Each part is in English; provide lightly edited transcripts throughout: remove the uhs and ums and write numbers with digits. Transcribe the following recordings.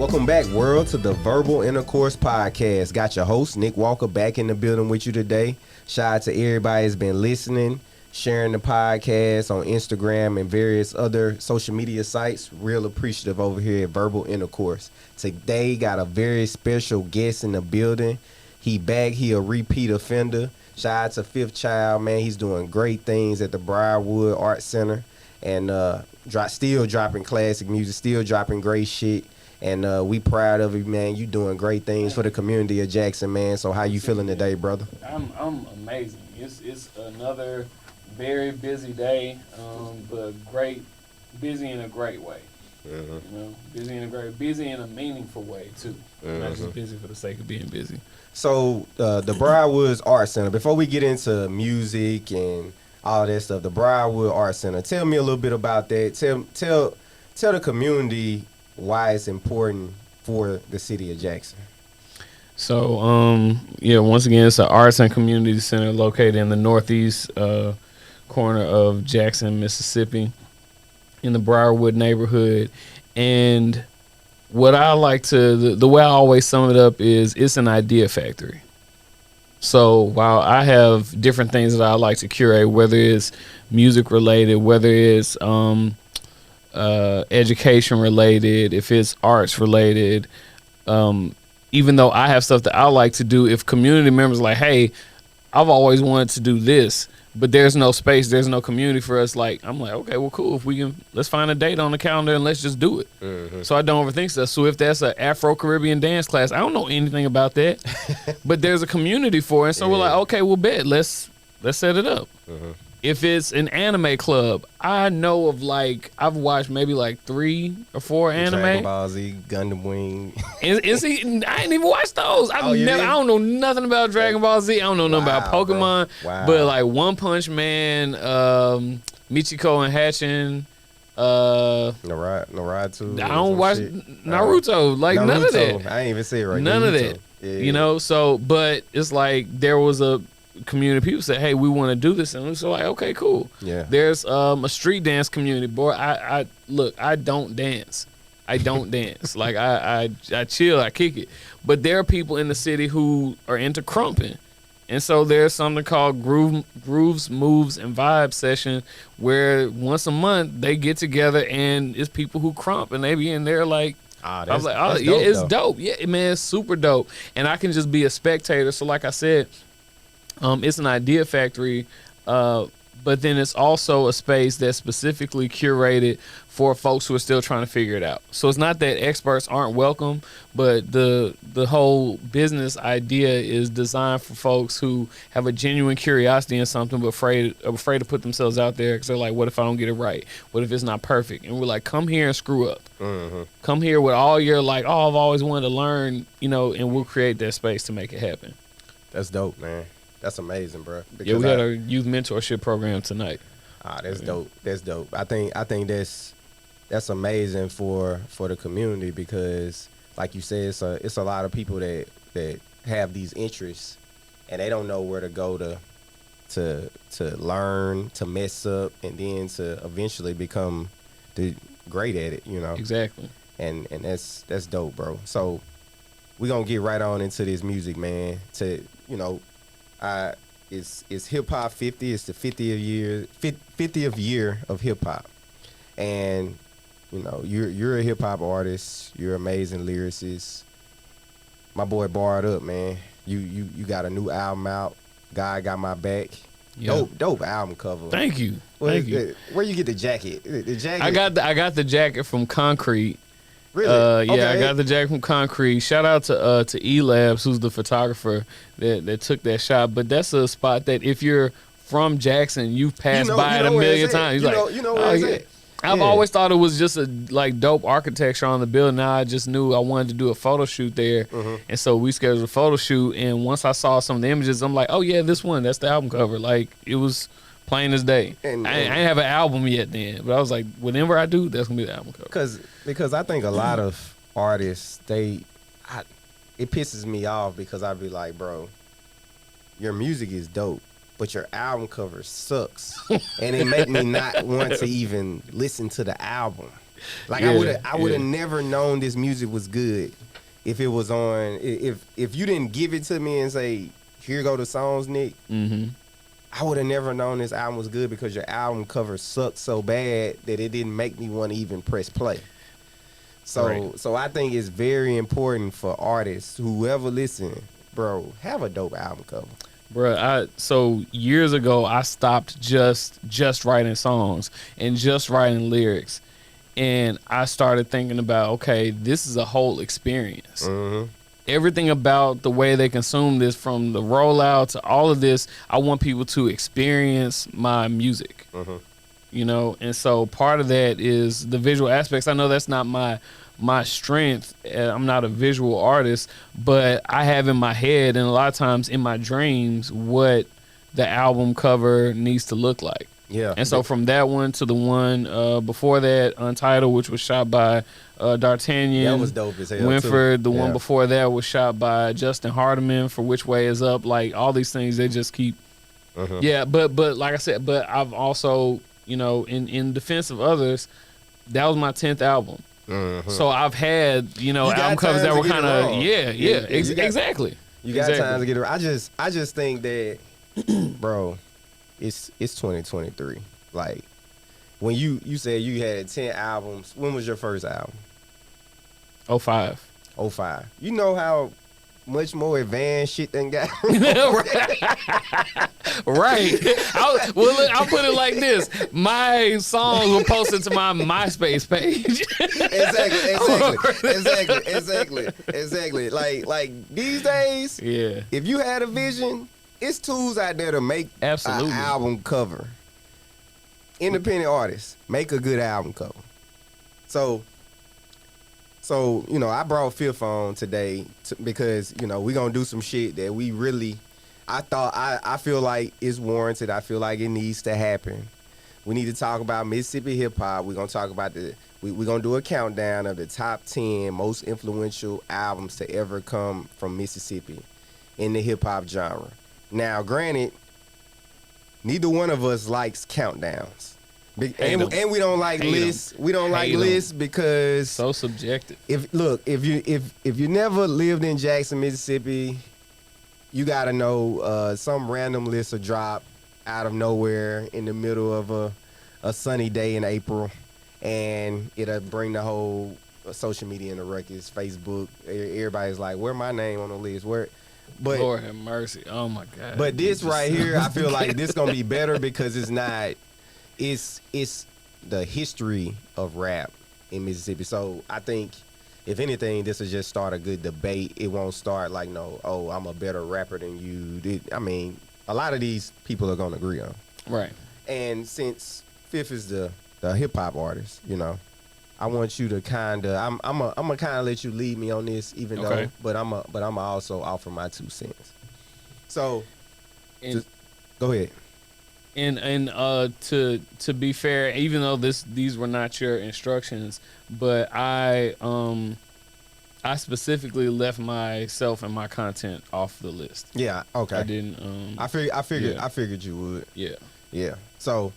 Welcome back, world, to the Verbal Intercourse Podcast. Got your host, Nick Walker, back in the building with you today. Shout out to everybody that's been listening, sharing the podcast on Instagram and various other social media sites. Real appreciative over here at Verbal Intercourse. Today, got a very special guest in the building. He back, he a repeat offender. Shout out to Fifth Child, man. He's doing great things at the Briarwood Art Center. And still dropping classic music, still dropping great shit. And we proud of you, man. You doing great things for the community of Jackson, man. So how you feeling today, brother? I'm amazing. It's another very busy day, but busy in a great way. Mm-hmm. You know, busy in a meaningful way too. Mm-hmm. Not just busy for the sake of being busy. So the Briarwood Art Center. Before we get into music and all that stuff, the Briarwood Art Center. Tell me a little bit about that. Tell the community why it's important for the city of Jackson. So, once again, it's an arts and community center located in the northeast corner of Jackson, Mississippi, in the Briarwood neighborhood. And what I like to, the way I always sum it up is it's an idea factory. So while I have different things that I like to curate, whether it's music related, whether it's education related, if it's arts related, even though I have stuff that I like to do, if community members are like, hey, I've always wanted to do this, but there's no space, there's no community for us, I'm like, okay, well, cool. If we can, let's find a date on the calendar and let's just do it. Mm-hmm. So I don't overthink stuff. So if that's an Afro-Caribbean dance class, I don't know anything about that, but there's a community for it. So we're like, okay, we'll bet. Let's set it up. Mm-hmm. If it's an anime club, I know of I've watched maybe 3 or 4 anime. Dragon Ball Z, Gundam Wing. I ain't even watched those. I don't know nothing about Dragon Ball Z. I don't know nothing about Pokemon. Wow. But One Punch Man, Michiko and Hatchin. Naruto. I don't watch Naruto. None of that. I ain't even see it right. None of that. Yeah. You know. So, but it's there was a community. People say, hey, we want to do this, and so okay, cool. Yeah. There's a street dance community. Boy, I don't dance. I chill, I kick it. But there are people in the city who are into crumping. And so there's something called Grooves, Moves, and Vibes session where once a month they get together and it's people who crump and they be in there it's dope. Yeah, man, it's super dope. And I can just be a spectator. So like I said, it's an idea factory, but then it's also a space that's specifically curated for folks who are still trying to figure it out. So it's not that experts aren't welcome, but the whole business idea is designed for folks who have a genuine curiosity in something but afraid to put themselves out there because they're like, what if I don't get it right? What if it's not perfect? And we're like, come here and screw up. Mm-hmm. Come here with all your I've always wanted to learn, and we'll create that space to make it happen. That's dope, man. That's amazing, bro. Yeah, we had our youth mentorship program tonight. That's dope. That's dope. I think that's amazing for the community because, like you said, it's a lot of people that have these interests and they don't know where to go to learn, to mess up, and then to eventually become great at it. Exactly. And that's dope, bro. So we're gonna get right on into this music, man. It's hip hop 50. It's the 50th year of hip hop, and you're a hip hop artist. You're an amazing lyricist. My boy Barred Up, man. You got a new album out. God Got My Back. Yep. Dope album cover. Thank you. Thank you. Where you get the jacket? The jacket. I got the jacket from Concrete. Really? Okay. I got the jacket from Concrete. Shout out to E Labs, who's the photographer that took that shot. But that's a spot that if you're from Jackson, you've passed by it a million times. I've always thought it was just a dope architecture on the building. Now I just knew I wanted to do a photo shoot there, and so we scheduled a photo shoot. And once I saw some of the images, I'm like, oh yeah, this one, that's the album cover. It was plain as day. And I ain't have an album yet then, but I was like, whenever I do, that's gonna be the album cover. Because I think a lot of artists, it pisses me off because I be like, bro, your music is dope, but your album cover sucks, and it make me not want to even listen to the album. Like Yeah, I would have yeah. never known this music was good if it was on. If you didn't give it to me and say, "Here go the songs, Nick," Mm-hmm. I would have never known this album was good because your album cover sucked so bad that it didn't make me want to even press play. So Right. so I think it's very important for artists, whoever listen, bro, have a dope album cover. Bruh, so years ago I stopped just writing songs and just writing lyrics, and I started thinking about, okay, this is a whole experience. Mm-hmm. Everything about the way they consume this, from the rollout to all of this, I want people to experience my music. Mm-hmm. And so part of that is the visual aspects. I know that's not my strength. I'm not a visual artist, but I have in my head and a lot of times in my dreams what the album cover needs to look like. Yeah. And so from that one to the one before that, Untitled, which was shot by D'Artagnan. that was dope as hell. Winford. Too. The Yeah. one before that was shot by Justin Hardiman for Which Way Is Up. Like, all these things, they just keep. Mhm. Yeah, but like I said, but I've also, in defense of others, that was my 10th album. Mhm. So I've had, got album covers times that to were get it kind of, wrong. yeah, Yeah, you got- exactly. You got Exactly. time to get it. I just think that, bro, it's 2023. Like, when you said you had 10 albums, when was your first album? 05. 05. You know how much more advanced shit than got. Right. Well, look, I'll put it like this. My songs were posted to my MySpace page. Exactly. Like these days, Yeah. if you had a vision, it's tools out there to make Absolutely. an album cover. Independent artists, make a good album cover. So I brought Fifth on today because we gonna do some shit that we really. I feel like it's warranted. I feel like it needs to happen. We need to talk about Mississippi hip hop. We're gonna talk about we're gonna do a countdown of the top 10 most influential albums to ever come from Mississippi in the hip hop genre. Now, granted, neither one of us likes countdowns. And we don't like Hate 'em. lists. We don't like Hate 'em. lists because So subjective. if you never lived in Jackson, Mississippi, you gotta know some random list will drop out of nowhere in the middle of a sunny day in April, and it'll bring the whole social media in the ruckus. Facebook, everybody's like, "Where my name on the list?" But Lord have mercy. Oh my God. but this right here, I feel like this gonna be better because it's not. It's the history of rap in Mississippi. So I think, if anything, this will just start a good debate. It won't start like, no, oh, I'm a better rapper than you. I mean, a lot of these people are gonna agree on. Right. And since Fifth is the hip hop artist, I want you to kind of. I'm gonna kind of let you lead me on this, even Okay. though. But I'm also offer my 2 cents. So, And go ahead. and to be fair, even though these were not your instructions, but I specifically left myself and my content off the list. Yeah. Okay. I didn't. I figured. Yeah. I figured you would. Yeah. Yeah. So,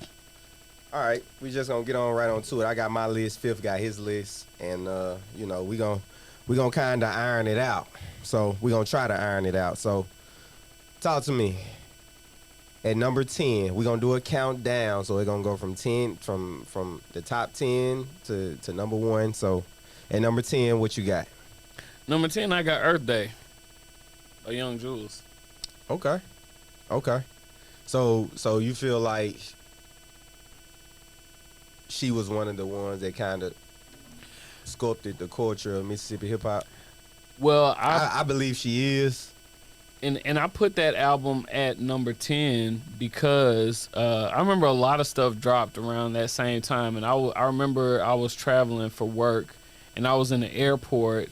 all right, we just gonna get on right on to it. I got my list. Fifth got his list, and we gonna kind of iron it out. So we gonna try to iron it out. So, talk to me. At number 10, we gonna do a countdown. So we're gonna go from 10 from the top 10 to number 1. So, at number 10, what you got? Number 10, I got Earth Day, a Young Jules. Okay. So you feel like she was one of the ones that kind of sculpted the culture of Mississippi hip hop? Well, I believe she is. And I put that album at number 10 because I remember a lot of stuff dropped around that same time, and I remember I was traveling for work, and I was in the airport,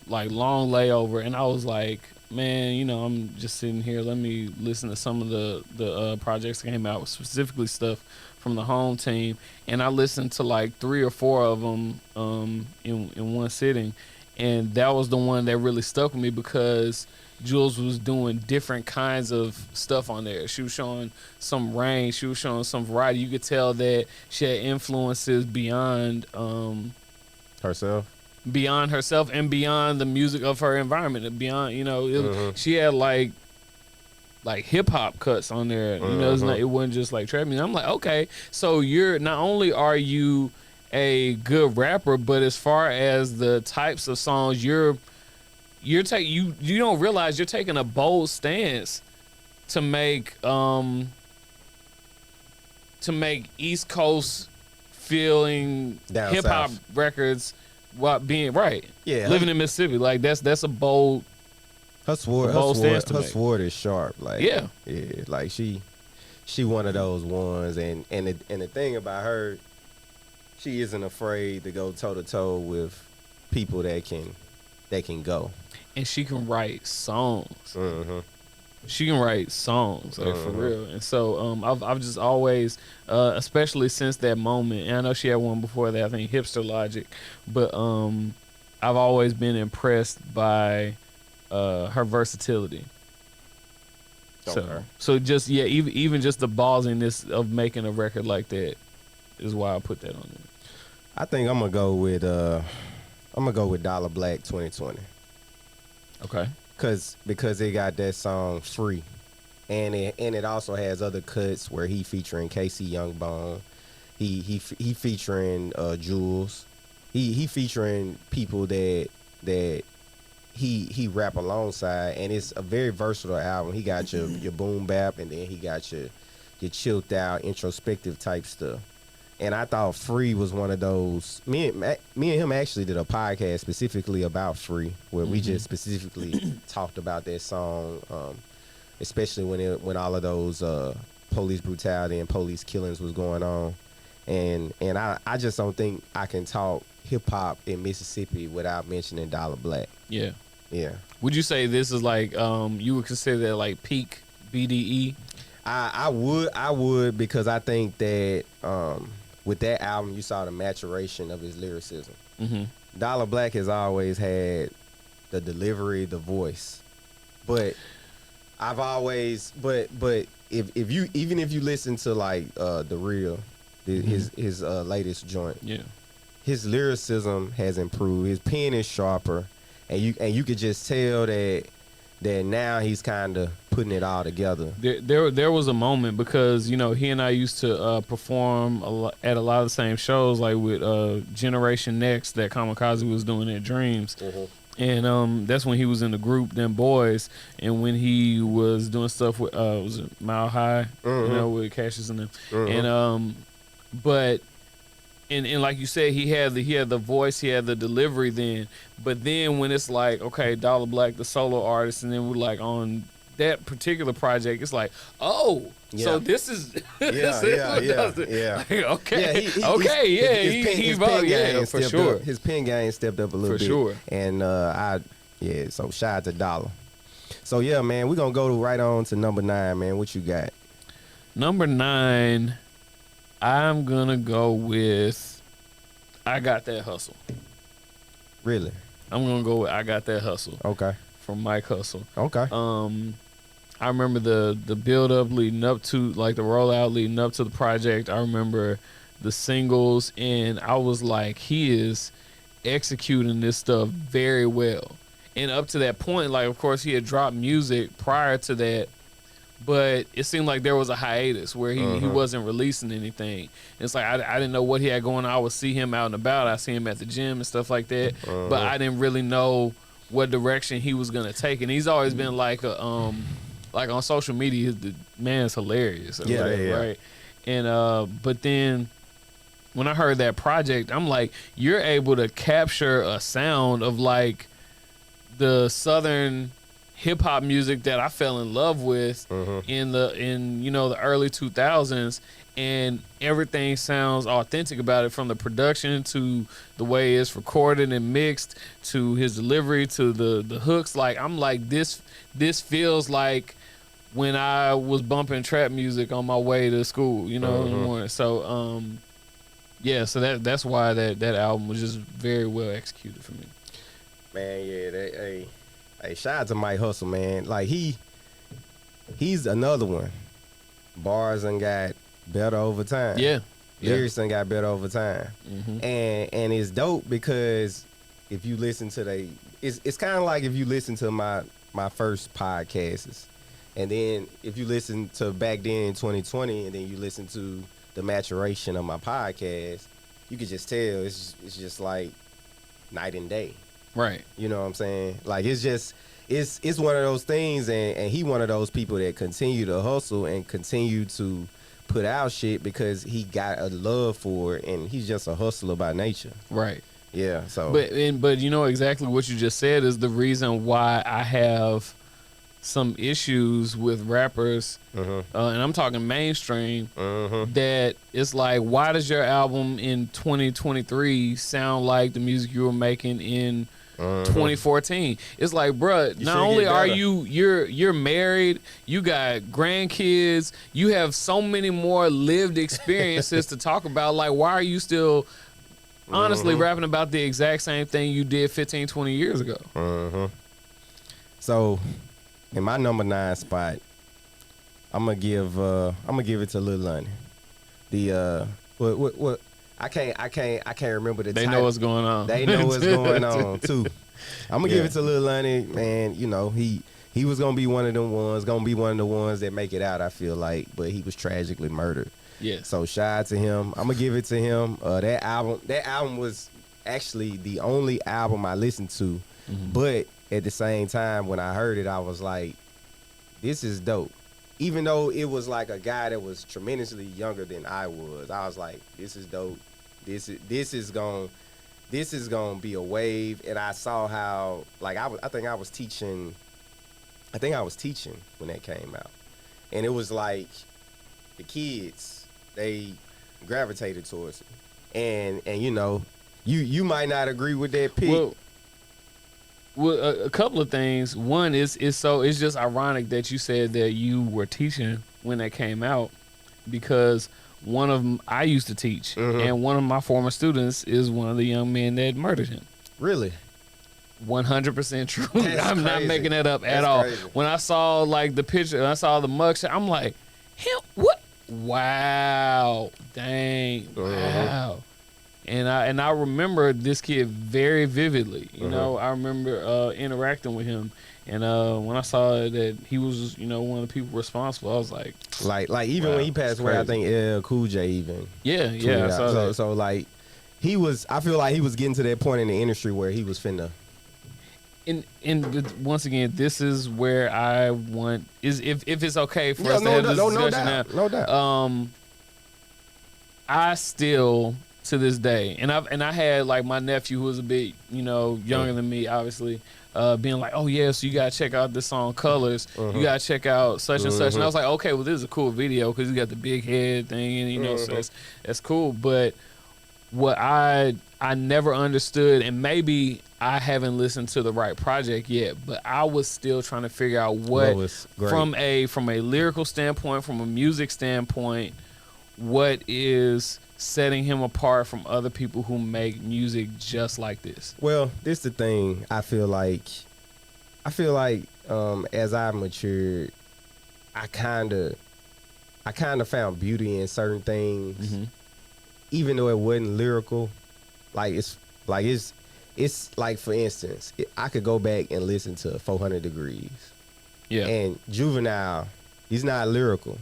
like long layover, and I was like, man, I'm just sitting here. Let me listen to some of the projects that came out, specifically stuff from the home team, and I listened to like 3 or 4 of them in one sitting, and that was the one that really stuck with me because Jules was doing different kinds of stuff on there. She was showing some range. She was showing some variety. You could tell that she had influences beyond Herself. beyond herself and beyond the music of her environment. And beyond, she had like hip hop cuts on there. It wasn't just like trap music. I'm like, okay, so you're not only are you a good rapper, but as far as the types of songs you don't realize you're taking a bold stance to make East Coast feeling Down hip hop south records while being right. Yeah, living in Mississippi, like that's a bold. Her sword is sharp. Like yeah, like she one of those ones, and the thing about her, she isn't afraid to go toe to toe with people that can go. And she can write songs. Mm-hmm. She can write songs, like for real. And so I've just always, especially since that moment, and I know she had one before that, I think Hipster Logic, but I've always been impressed by her versatility. Okay. So just even just the ballsiness of making a record like that is why I put that on there. I think I'm gonna go with Dollar Black 2020. Okay. Because it got that song Free, and it also has other cuts where he featuring Casey Youngbone, he featuring Jules, he featuring people that he rap alongside, and it's a very versatile album. He got your boom bap, and then he got your chilled out introspective type stuff. And I thought Free was one of those. Me and him actually did a podcast specifically about Free, where we just specifically talked about that song, especially when all of those police brutality and police killings was going on. And I just don't think I can talk hip hop in Mississippi without mentioning Dollar Black. Yeah. Yeah. Would you say this is like you would consider that like peak BDE? I would because I think that with that album you saw the maturation of his lyricism. Mm-hmm. Dollar Black has always had the delivery, the voice, but I've always but if you listen to like The Real, his latest joint, yeah, his lyricism has improved. His pen is sharper, and you could just tell that now he's kind of putting it all together. There was a moment because he and I used to perform at a lot of the same shows, like with Generation Next that Kamikaze was doing at Dreams. And that's when he was in the group Them Boys, and when he was doing stuff with was it Mile High, with Cassius and them. And but and like you said, he had the voice, he had the delivery then. But then when it's like, okay, Dollar Black, the solo artist, and then we're like on that particular project, it's like, oh, so this is yeah. Like, okay, he evolved, for sure. Up. His pen game stepped up a little bit, for sure. And so shout out to Dollar. So yeah, man, we're gonna go right on to number 9, man. What you got? Number 9, I'm gonna go with I Got That Hustle. Really? I'm gonna go with I Got That Hustle. Okay. From Mike Hustle. Okay. I remember the build up leading up to, like, the rollout leading up to the project. I remember the singles, and I was like, he is executing this stuff very well. And up to that point, like, of course, he had dropped music prior to that, but it seemed like there was a hiatus where he wasn't releasing anything. And it's like I didn't know what he had going on. I would see him out and about. I see him at the gym and stuff like that, but I didn't really know what direction he was gonna take. And he's always been like a like on social media, the man's hilarious. Right? And but then when I heard that project, I'm like, you're able to capture a sound of like the Southern hip hop music that I fell in love with in the early 2000s, and everything sounds authentic about it, from the production to the way it's recorded and mixed to his delivery to the hooks. Like, I'm like, this feels like when I was bumping trap music on my way to school, in the morning. So so that's why that album was just very well executed for me. Man, yeah, Hey, shout out to Mike Hustle, man. Like he's another one. Bars and got better over time. Yeah. Lyrics done got better over time. Mm-hmm. And it's dope because if you listen to it's kind of like if you listen to my first podcasts, and then if you listen to back then in 2020, and then you listen to the maturation of my podcast, you could just tell it's just like night and day. Right. You know what I'm saying? Like it's one of those things, and he one of those people that continue to hustle and continue to put out shit because he got a love for it, and he's just a hustler by nature. Right. Yeah. So. But you know exactly what you just said is the reason why I have some issues with rappers, and I'm talking mainstream. That it's like, why does your album in 2023 sound like the music you were making in 2014? It's like, bruh, not only are you're married, you got grandkids, you have so many more lived experiences to talk about. Like, why are you still honestly rapping about the exact same thing you did 15, 20 years ago? So, in my number 9 spot, I'm gonna give it to Lil Lonnie. The what I can't remember the They title. know what's going on. They know what's going on too. I'm gonna give it to Lil Lonnie, man. You know, he was gonna be one of them ones, gonna be one of the ones that make it out, I feel like, but he was tragically murdered. Yeah. So shout out to him. I'm gonna give it to him. That album was actually the only album I listened to, but at the same time when I heard it, I was like, this is dope. Even though it was like a guy that was tremendously younger than I was like, this is dope. This is gonna be a wave. And I saw how, like, I think I was teaching when that came out, and it was like the kids, they gravitated towards it, and you know, you might not agree with that pick. Well, a couple of things. One is it's just ironic that you said that you were teaching when that came out, because one of them I used to teach, and one of my former students is one of the young men that murdered him. Really? 100% true. I'm not crazy. making that up at all. Crazy. When I saw like the picture, I saw the mugshot, I'm like, him? What? Wow. Dang. Wow. And I remember this kid very vividly. You know, I remember interacting with him, and when I saw that he was, you know, one of the people responsible, I was like even wow, when he passed away, I think LL Cool J even. Yeah. I saw that. So like, I feel like he was getting to that point in the industry where he was finna. And once again, this is where I want is if it's okay for us to have this discussion now. No doubt. I still, to this day, and I had like my nephew who was a bit, you know, younger than me, obviously, being like, oh yeah, so you gotta check out this song Colors, you gotta check out such and such, and I was like, okay, well this is a cool video because you got the big head thing, and you know, so that's cool. But what I never understood, and maybe I haven't listened to the right project yet, but I was still trying to figure out what from a lyrical standpoint, from a music standpoint, what is setting him apart from other people who make music just like this. Well, this the thing. I feel like as I matured, I kind of found beauty in certain things, even though it wasn't lyrical. It's like, for instance, I could go back and listen to 400 Degrees. Yeah. And Juvenile, he's not lyrical,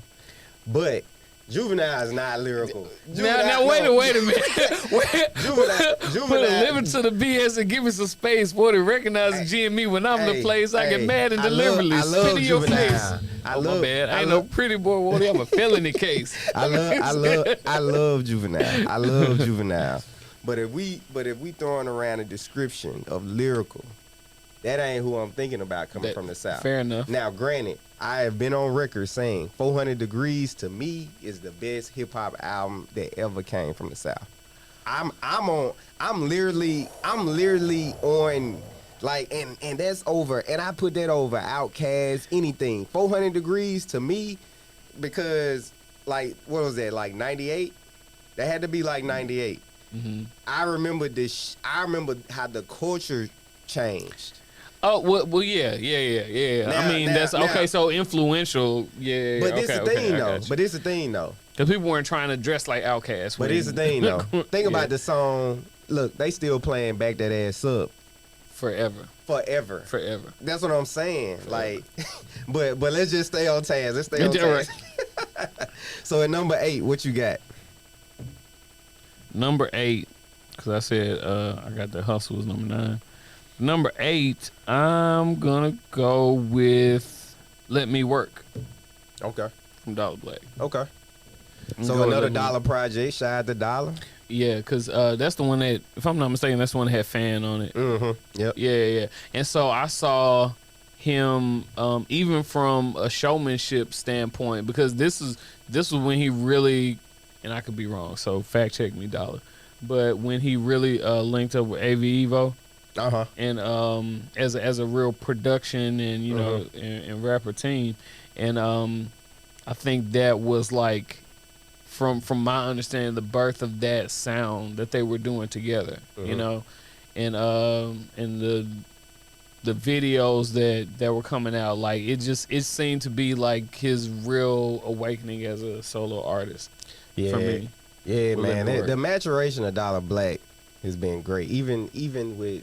but Juvenile is not lyrical. Now wait a minute. Juvenile. Put a limit to the BS and give me some space, boy, to recognize GME when I'm in the place. I get mad and deliberately spit in your face. My bad. I ain't no pretty boy. Boy, I'm a felony case. I love Juvenile. I love Juvenile. But if we throwing around a description of lyrical, that ain't who I'm thinking about coming from the South. Fair enough. Now, granted, I have been on record saying 400 Degrees to me is the best hip hop album that ever came from the South. I'm literally on, like, and that's over, and I put that over Outkast, anything. 400 Degrees to me, because, like, what was that, like 98? That had to be like 98. I remember I remember how the culture changed. Oh well, yeah. I mean, that's okay. So influential, yeah. But this okay, the thing I though. got you. But it's the thing though. Because people weren't trying to dress like Outkast. But it's the thing though. Think Yeah. about the song. Look, they still playing Back That Ass Up Forever. forever. That's what I'm saying. Like, but let's just stay on task. Let's stay on task. So at number 8, what you got? Number 8, because I said I got The Hustle was number 9. Number 8, I'm gonna go with Let Me Work. Okay. From Dollar Black. Okay. I'm So going another Let Me- Dollar project, Shy the Dollar. Yeah, because that's the one that, if I'm not mistaken, that's the one that had Fan on it. Mm-hmm. Yep. Yeah. And so I saw him even from a showmanship standpoint, because this was when he really, and I could be wrong, so fact check me, Dollar, but when he really linked up with AV Evo. Uh-huh. And as a real production and you know and rapper team, and I think that was like from my understanding the birth of that sound that they were doing together, you know, and the videos that were coming out, like it seemed to be like his real awakening as a solo artist. Yeah. For me. Yeah, With man. Let Me Work. The maturation of Dollar Black has been great. Even with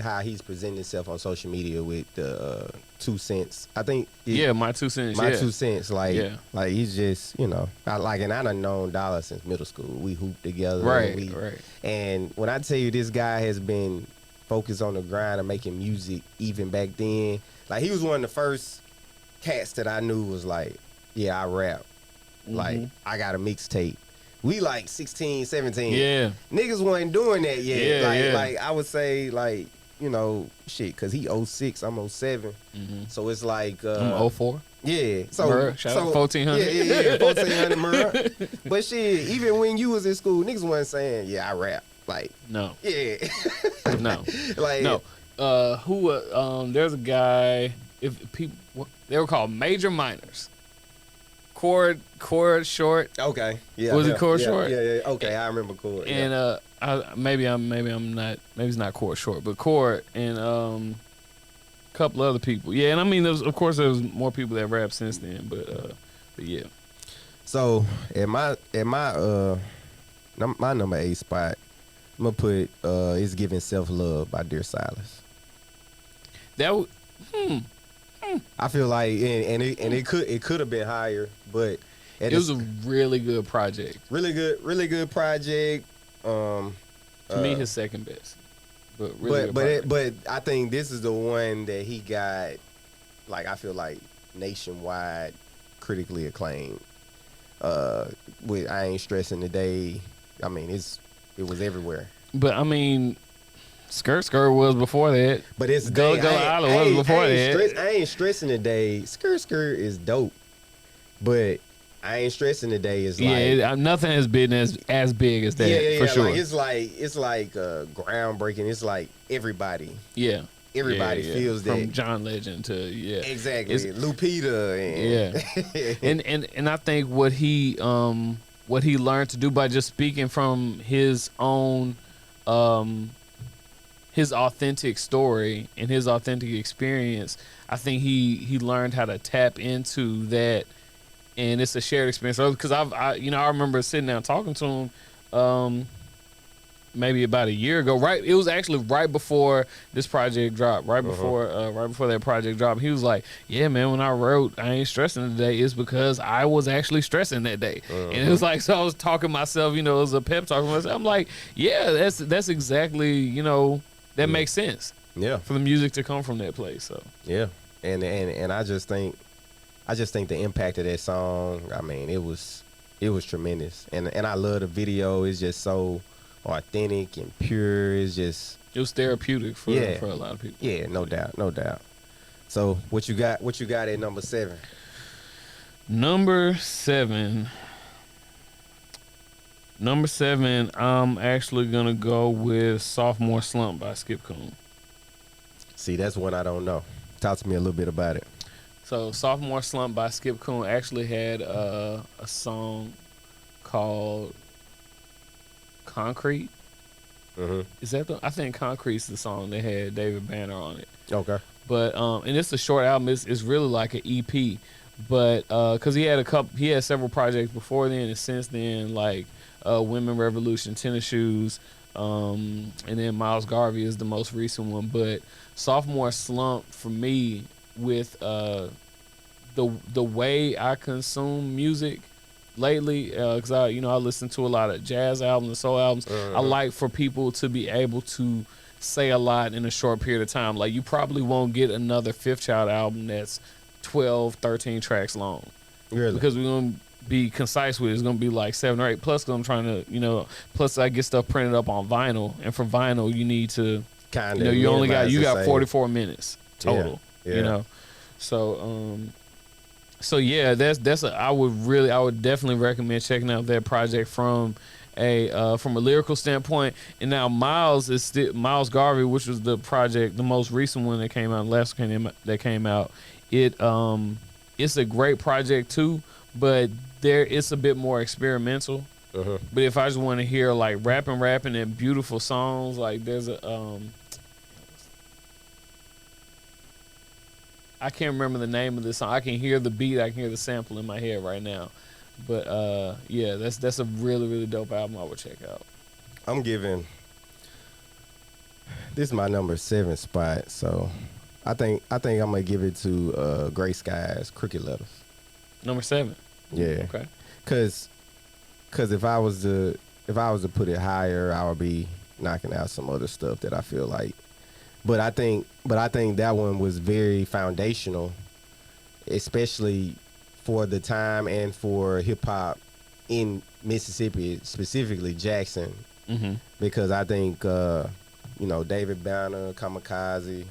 how he's presenting himself on social media with the 2 cents. I think my 2 cents. my yeah. 2 cents, like Yeah. he's just, you know, and I done known Dollar since middle school. We hooped together. Right. And when I tell you this guy has been focused on the grind of making music even back then, like he was one of the first cats that I knew was like, yeah, I rap. Like I got a mixtape. We like 16, 17. Yeah. Niggas wasn't doing that yet. Yeah, like I would say, like, you know, shit, cause he 06, I'm 07. So it's like I'm 04. yeah. So Murrah, shout out 1400. Yeah, 1400 Murrah. But shit, even when you was in school, niggas wasn't saying, yeah, I rap. Like, No. yeah. No. Like, No. There's a guy, if people, they were called Major Minors. Chord Short. okay. Yeah. Was it Chord Short? Yeah. Okay, I remember Chord. And maybe I'm not, maybe it's not Chord Short, but Chord and a couple other people. Yeah, and I mean, of course there was more people that rap since then, but yeah. So at my number 8 spot, I'm gonna put "It's Giving Self Love" by Dear Silas. That I feel like and it could have been higher, but it was a really good project. really good project. To me, his second best, but really good project. but I think this is the one that he got, like, I feel like nationwide critically acclaimed. With I Ain't Stressing Today. I mean, it was everywhere. But I mean, Skirt was before that. But it's Go Island was before that. I Ain't Stressing Today. Skirt is dope, but I Ain't Stressing Today is like nothing has been as big as that for sure. Like, it's like groundbreaking. It's like everybody Everybody feels that. from John Legend to exactly Lupita and I think what he learned to do by just speaking from his own his authentic story and his authentic experience, I think he learned how to tap into that, and it's a shared experience. Because I remember sitting down talking to him maybe about a year ago. Right, it was actually right before this project dropped. Right before that project dropped, he was like, "Yeah, man, when I wrote I Ain't Stressing Today, it's because I was actually stressing that day." And it was like, so I was talking myself, it was a pep talk for myself. I'm like, yeah, that's exactly, that makes sense. Yeah, for the music to come from that place. So yeah, and I just think the impact of that song, I mean, it was tremendous, and I love the video. It's just so authentic and pure. It was therapeutic for a lot of people. Yeah, no doubt. So what you got at number 7? Number 7, I'm actually gonna go with Sophomore Slump by Skip Coon. See, that's one I don't know. Talk to me a little bit about it. So Sophomore Slump by Skip Coon actually had a song called Concrete. Is that I think Concrete's the song that had David Banner on it. Okay. But and it's a short album. It's really like an EP. But because he had several projects before then and since then, like Women Revolution, Tennis Shoes, and then Miles Garvey is the most recent one. But Sophomore Slump for me with the way I consume music lately, because I listen to a lot of jazz albums and soul albums. I like for people to be able to say a lot in a short period of time. Like, you probably won't get another Fifth Child album that's 12, 13 tracks long. Really? Because we're going to be concise with it. It's going to be like 7 or 8. Plus, I'm trying to, plus I get stuff printed up on vinyl. And for vinyl, you need to, you got 44 minutes total, So yeah, I would definitely recommend checking out that project from a lyrical standpoint. And now Miles Garvey, which was the project, the most recent one that came out, it's a great project too, but it's a bit more experimental. But if I just want to hear like rapping and beautiful songs, like there's I can't remember the name of this song. I can hear the beat, I can hear the sample in my head right now. But yeah, that's a really, really dope album I would check out. This is my number 7 spot, so I think I'm gonna give it to Gray Skies, Crooked Letters. Number 7. Yeah. Okay. Cause if I was to put it higher, I would be knocking out some other stuff that I feel like. But I think that one was very foundational, especially for the time and for hip hop in Mississippi, specifically Jackson, because I think David Banner, Kamikaze,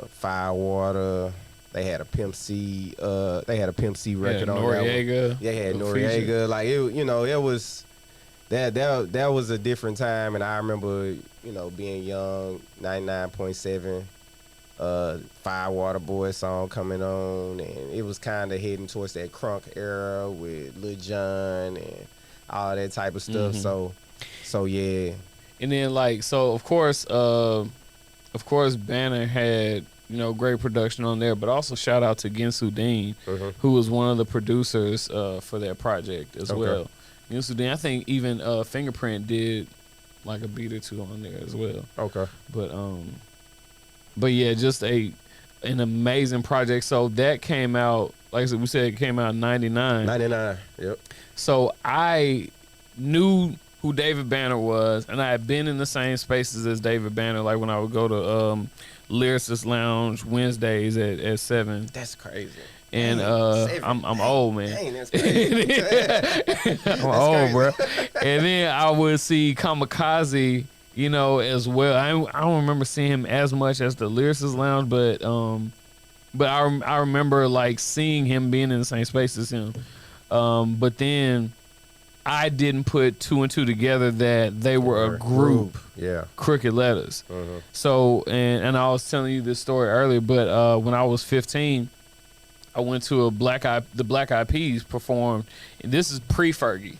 Firewater, they had a Pimp C record on Noriega. They had Noriega, like it was. That was a different time, and I remember, being young, 99.7, Firewater Boy song coming on, and it was kind of heading towards that crunk era with Lil Jon and all that type of stuff. So yeah. And then of course Banner had great production on there, but also shout out to Ginsu Dean, who was one of the producers for that project as well. I think even Fingerprint did like a beat or two on there as well. Okay. But yeah, just an amazing project. So that came out, like we said, it came out in 99. 99, yep. So I knew who David Banner was, and I had been in the same spaces as David Banner, like when I would go to Lyricist Lounge Wednesdays at 7. That's crazy. And I'm old, man. Dang, that's crazy. I'm old, bro. And then I would see Kamikaze, as well. I don't remember seeing him as much as the Lyricist Lounge, but I remember like seeing him being in the same space as him. But then I didn't put 2 and 2 together that they were a group. Yeah. Crooked Letters. So and I was telling you this story earlier, but when I was 15. I went to the Black Eyed Peas performed, and this is pre-Fergie.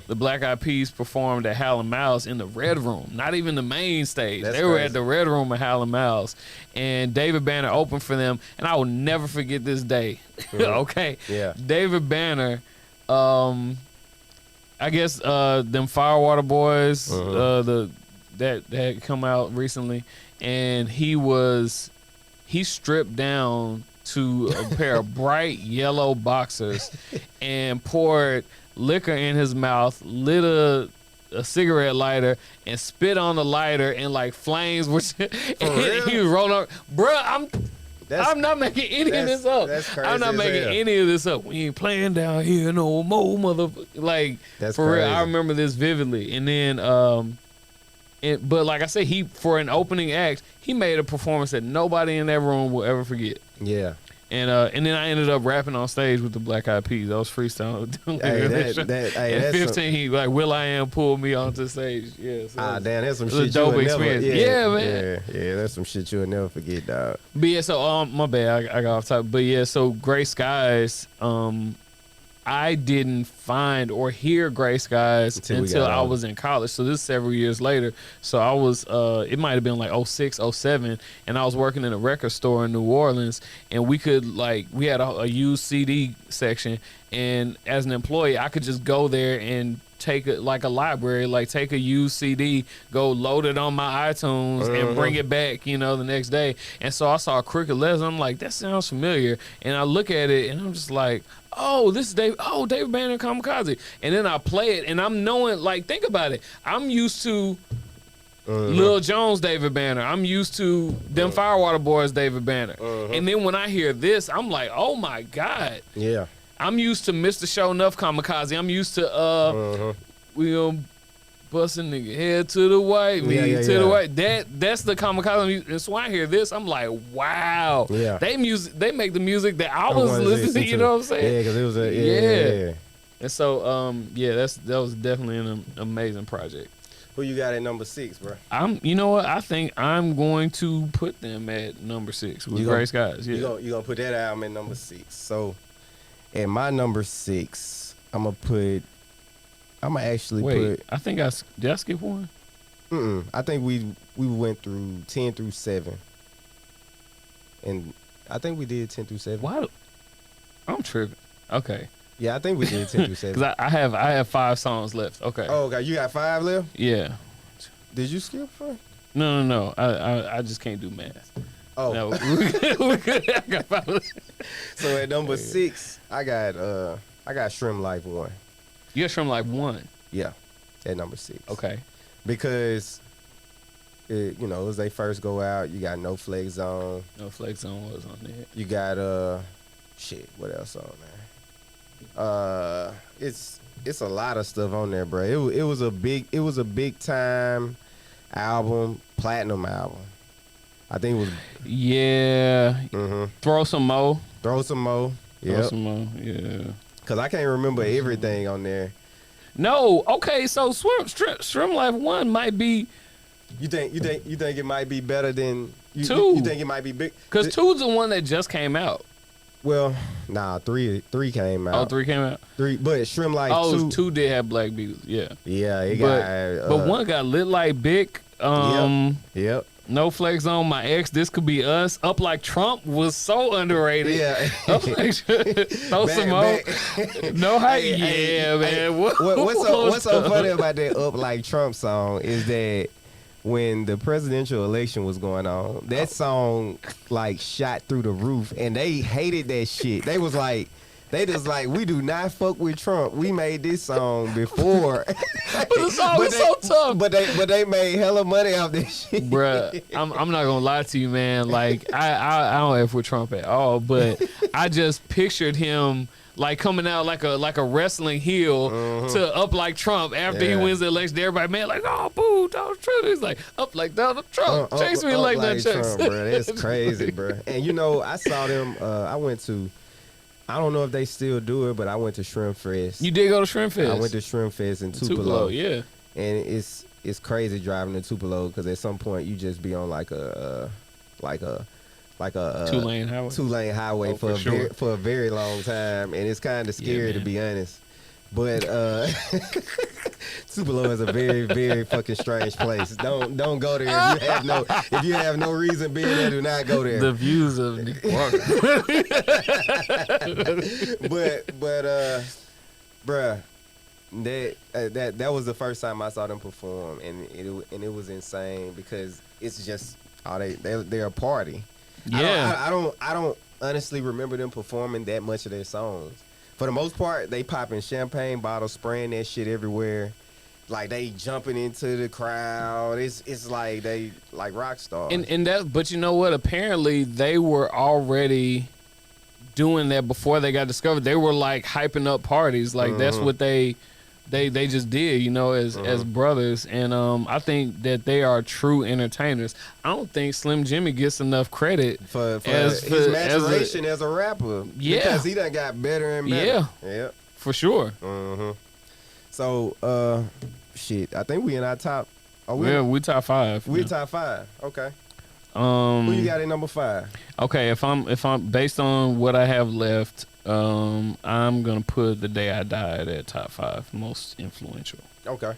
The Black Eyed Peas performed at Howlin' Mouse in the Red Room, not even the main stage. They were at the Red Room at Howlin' Mouse, and David Banner opened for them, and I will never forget this day. Okay? Yeah. David Banner, I guess them Firewater Boys, that had come out recently, and he stripped down to a pair of bright yellow boxers and poured liquor in his mouth, lit a cigarette lighter, and spit on the lighter, and like flames he was rolling up. Bruh, I'm not making any of this up. That's crazy. I'm not making any of this up. We ain't playing down here no more, motherfucker. Like, that's for crazy. Real, I remember this vividly. And then but like I said, for an opening act, he made a performance that nobody in that room will ever forget. Yeah. And then I ended up rapping on stage with the Black Eyed Peas. I was freestyling. At 15, he like Will.i.am pulled me onto stage. Yeah. So damn, that's some shit you would never. Yeah, man. Yeah, that's some shit you would never forget, dog. But yeah, so my bad, I got off topic. But yeah, so Gray Skies, I didn't find or hear Gray Skies until I was in college. So this is several years later. So I was, it might have been like 06, 07, and I was working in a record store in New Orleans, and we had a used CD section, and as an employee, I could just go there and take a library, take a used CD, go load it on my iTunes and bring it back, the next day. And so I saw Crooked Letters. I'm like, that sounds familiar. And I look at it and I'm just like, oh, this is David Banner and Kamikaze. And then I play it and I'm knowing, think about it. I'm used to Lil Jones David Banner. I'm used to them Firewater Boys David Banner. And then when I hear this, I'm like, oh my God. Yeah. I'm used to Mr. Show Enough Kamikaze. I'm used to we gonna busting nigga head to the white meat to the white. That's the Kamikaze. And so when I hear this, I'm like, wow. Yeah. They make the music that I was listening to. You know what I'm saying? Yeah, because it was yeah. And so that was definitely an amazing project. Who you got at number 6, bro? You know what? I think I'm going to put them at number 6 with Gray Skies. Yeah. You gonna put that album at number 6. So at my number 6, I'm gonna actually put. I think did I skip one? I think we went through 10 through 7, and I think we did 10 through 7. Why? I'm tripping. Okay. Yeah, I think we did 10 through 7. Because I have 5 songs left. Okay. Oh, okay. You got 5 left? Yeah. Did you skip 5? No. I just can't do math. Oh. No, we're good. I got 5 left. So at number 6, I got Shrimp Life 1. You got Shrimp Life 1? Yeah, at number 6. Okay. Because, it was they first go out. You got No Flex Zone. No Flex Zone was on there. You got, what else on there? It's a lot of stuff on there, bro. It was a big time album, platinum album. I think it was. Yeah. Throw some more. Yeah. Throw some more. Yeah. Cause I can't remember everything on there. No. Okay. So Shrimp Life 1 might be. You think it might be better than 2? You think it might be big? Cause 2's the one that just came out. Well, nah, 3 came out. Oh, 3 came out? 3, but Shrimp Life 2. 2 did have Black Beatles, yeah. Yeah, it got. But 1 got Lit Like Bic. Yep. No Flex on My Ex. This Could Be Us. Up Like Trump was so underrated. Yeah. Up Like Throw Some More. No Hype. Yeah, man. What's so funny about that Up Like Trump song is that when the presidential election was going on, that song shot through the roof, and they hated that shit. They just like, we do not fuck with Trump. We made this song before. But the song was so tough. But they made hella money off this shit. Bruh, I'm not gonna lie to you, man. I don't F with Trump at all, but I just pictured him coming out like a wrestling heel to Up Like Trump after he wins the election. Everybody, man, oh, boo, Donald Trump. He's like, up like Donald Trump. Chase me like that, Chase. Bro. That's crazy, bro. And I saw them. I went to. I don't know if they still do it, but I went to Shrimp Fest. You did go to Shrimp Fest? I went to Shrimp Fest in Tupelo. Yeah. And it's crazy driving to Tupelo because at some point you just be on like a 2-lane highway. 2-lane highway for a very long time, and it's kind of scary to be honest. But Tupelo is a very, very fucking strange place. Don't go there if you have no reason being there. Do not go there. The views of Nick Walker. but bruh, that was the first time I saw them perform, and it was insane because it's just they're a party. Yeah, I don't honestly remember them performing that much of their songs. For the most part, they popping champagne bottles, spraying that shit everywhere. Like they jumping into the crowd. It's like they like rock stars. But you know what? Apparently they were already doing that before they got discovered. They were hyping up parties. That's what they just did, as brothers. And I think that they are true entertainers. I don't think Slim Jimmy gets enough credit for his maturation as a rapper. Yeah, because he done got better and better. Yeah, for sure. So, shit, I think we in our top. We top 5. We top 5. Okay. Who you got at number 5? Okay, if I'm based on what I have left, I'm gonna put The Day I Died at top 5 most influential. Okay.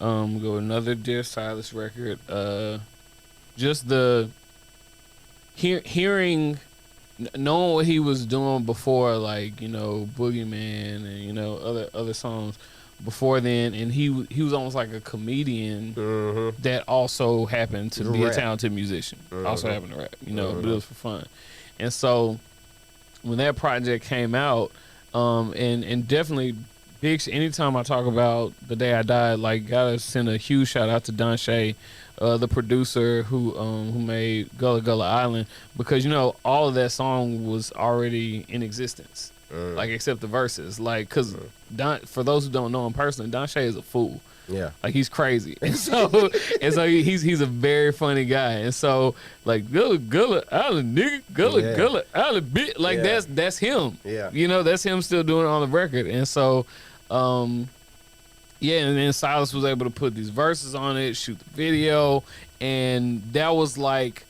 Go another Dear Silas record. Just the hearing, knowing what he was doing before, like, you know, Boogeyman and, you know, other songs before then, and he was almost like a comedian that also happened to be a talented musician. Also happened to rap, you know, but it was for fun. And so when that project came out, and definitely big. Anytime I talk about The Day I Died, like, gotta send a huge shout out to Don Shay, the producer who made Gullah Gullah Island, because, you know, all of that song was already in existence, like, except the verses, like, cause Don, for those who don't know him personally, Don Shay is a fool. Yeah, like, he's crazy, and so he's a very funny guy, and so, like, Gullah Gullah Island nigga, Gullah Island bitch, like, that's him. Yeah, you know, that's him still doing it on the record, and so, yeah, and then Silas was able to put these verses on it, shoot the video, and that was like,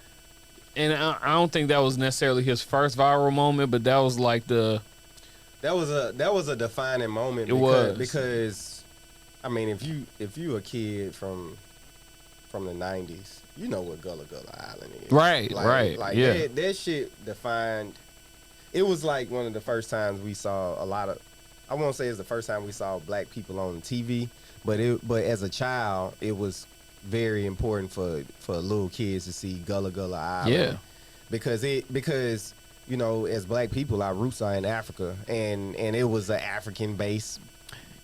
and I don't think that was necessarily his first viral moment, but that was like that was a defining moment. Because I mean, if you a kid from the 90s, you know what Gullah Gullah Island is. Right. Like, yeah. That shit defined. It was like one of the first times we saw a lot of, I won't say it's the first time we saw black people on TV, but as a child, it was very important for little kids to see Gullah Gullah Island. Yeah. Because you know, as black people, our roots are in Africa, and it was an African-based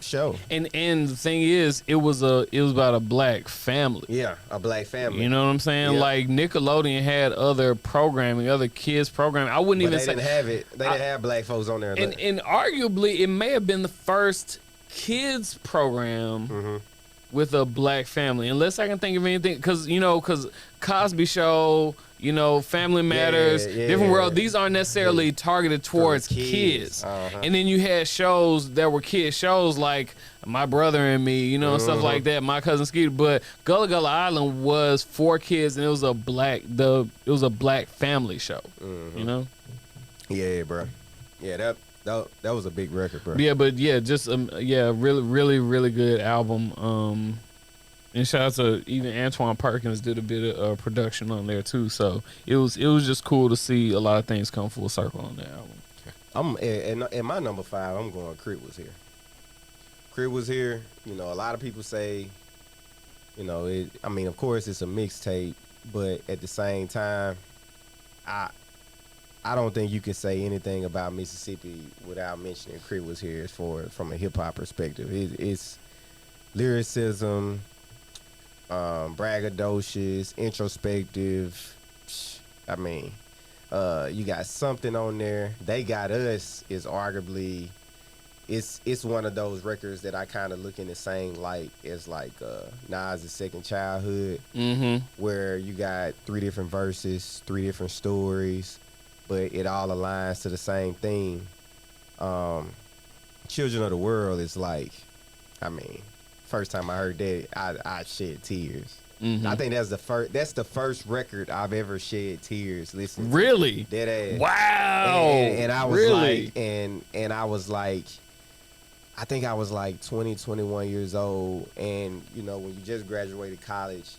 show. And the thing is, it was about a black family. Yeah, a black family. You know what I'm saying? Yeah. Like, Nickelodeon had other programming, other kids programming. I wouldn't even say they didn't have it. They didn't have black folks on there. And arguably, it may have been the first kids program with a black family, unless I can think of anything. Because Cosby Show, you know, Family Matters, Different World, these aren't necessarily targeted towards kids. And then you had shows that were kids shows like My Brother and Me, you know, stuff like that, My Cousin Skeeter. But Gullah Gullah Island was for kids, and it was a black family show. You know? Yeah, bro. Yeah, that was a big record, bro. Yeah, but yeah, just really, really, really good album. And shout out to even Antoine Perkins did a bit of production on there too. So it was just cool to see a lot of things come full circle on that album. In my number 5, I'm going Crit Was Here. Crit Was Here. You know, a lot of people say, you know, I mean, of course it's a mixtape, but at the same time, I don't think you can say anything about Mississippi without mentioning Crit Was Here from a hip hop perspective. It's lyricism, braggadocious, introspective. I mean, you got something on there. They Got Us is arguably, it's one of those records that I kind of look in the same light as like Nas' Second Childhood, where you got 3 different verses, 3 different stories, but it all aligns to the same thing. Children of the World is like, I mean, first time I heard that, I shed tears. I think that's the first record I've ever shed tears listening to. Really? That ass. Wow. And I was really? Like, and I was like, I think I was like 20, 21 years old, and you know, when you just graduated college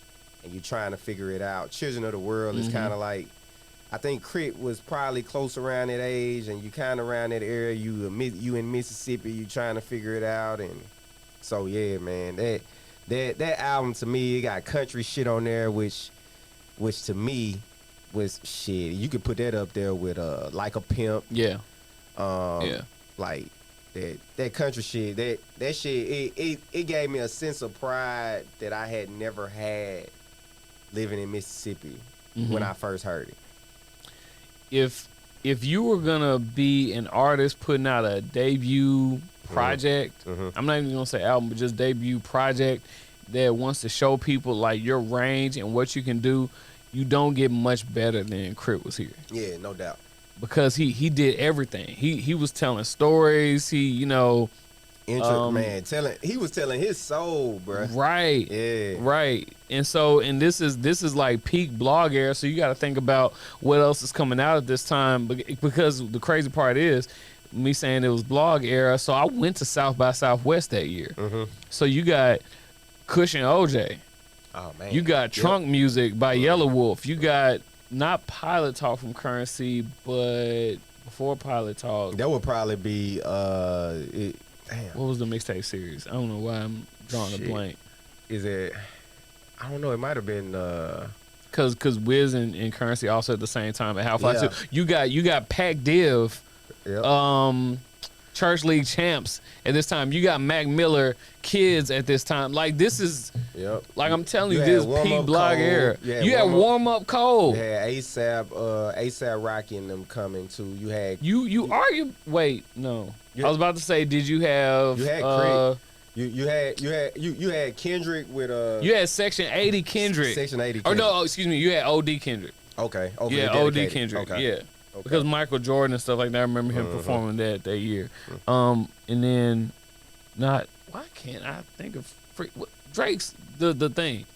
and you're trying to figure it out, Children of the World is kind of like, I think Crit was probably close around that age, and you kind of around that area. You in Mississippi, you trying to figure it out, and so yeah, man, that album to me, it got country shit on there, which to me was shit. You could put that up there with Like a Pimp. Yeah. Like that country shit. That shit. It gave me a sense of pride that I had never had living in Mississippi when I first heard it. If you were gonna be an artist putting out a debut project, I'm not even gonna say album, but just debut project that wants to show people like your range and what you can do, you don't get much better than Crit Was Here. Yeah, no doubt. Because he did everything. He was telling stories. He, you know, Man, he was telling his soul, bro. Right. Yeah. Right. And this is like peak blog era. So you got to think about what else is coming out at this time. Because the crazy part is me saying it was blog era. So I went to South by Southwest that year. Mm-hmm. So you got Kush and OJ. Oh man. You got Trunk Music by Yellow Wolf. You got not Pilot Talk from Currency, but before Pilot Talk. That would probably be damn. What was the mixtape series? I don't know why I'm drawing a blank. Is it? I don't know. It might have been. Cause Wiz and Currency also at the same time at Half Life 2. You got Pac Div, Church League Champs at this time. You got Mac Miller Kids at this time. Like this is like I'm telling you, this peak blog era. You had Warm Up Cold. You had ASAP Rocky and them coming too. You had you argue. Wait, no. I was about to say, did you have? You had you had Kendrick with You had Section 80 Kendrick. Section 80. Or no, excuse me. You had OD Kendrick. Okay. Yeah, OD Kendrick. Okay. Yeah. Okay. Because Michael Jordan and stuff like that. I remember him performing that year. And then, why can't I think of Drake's the thing?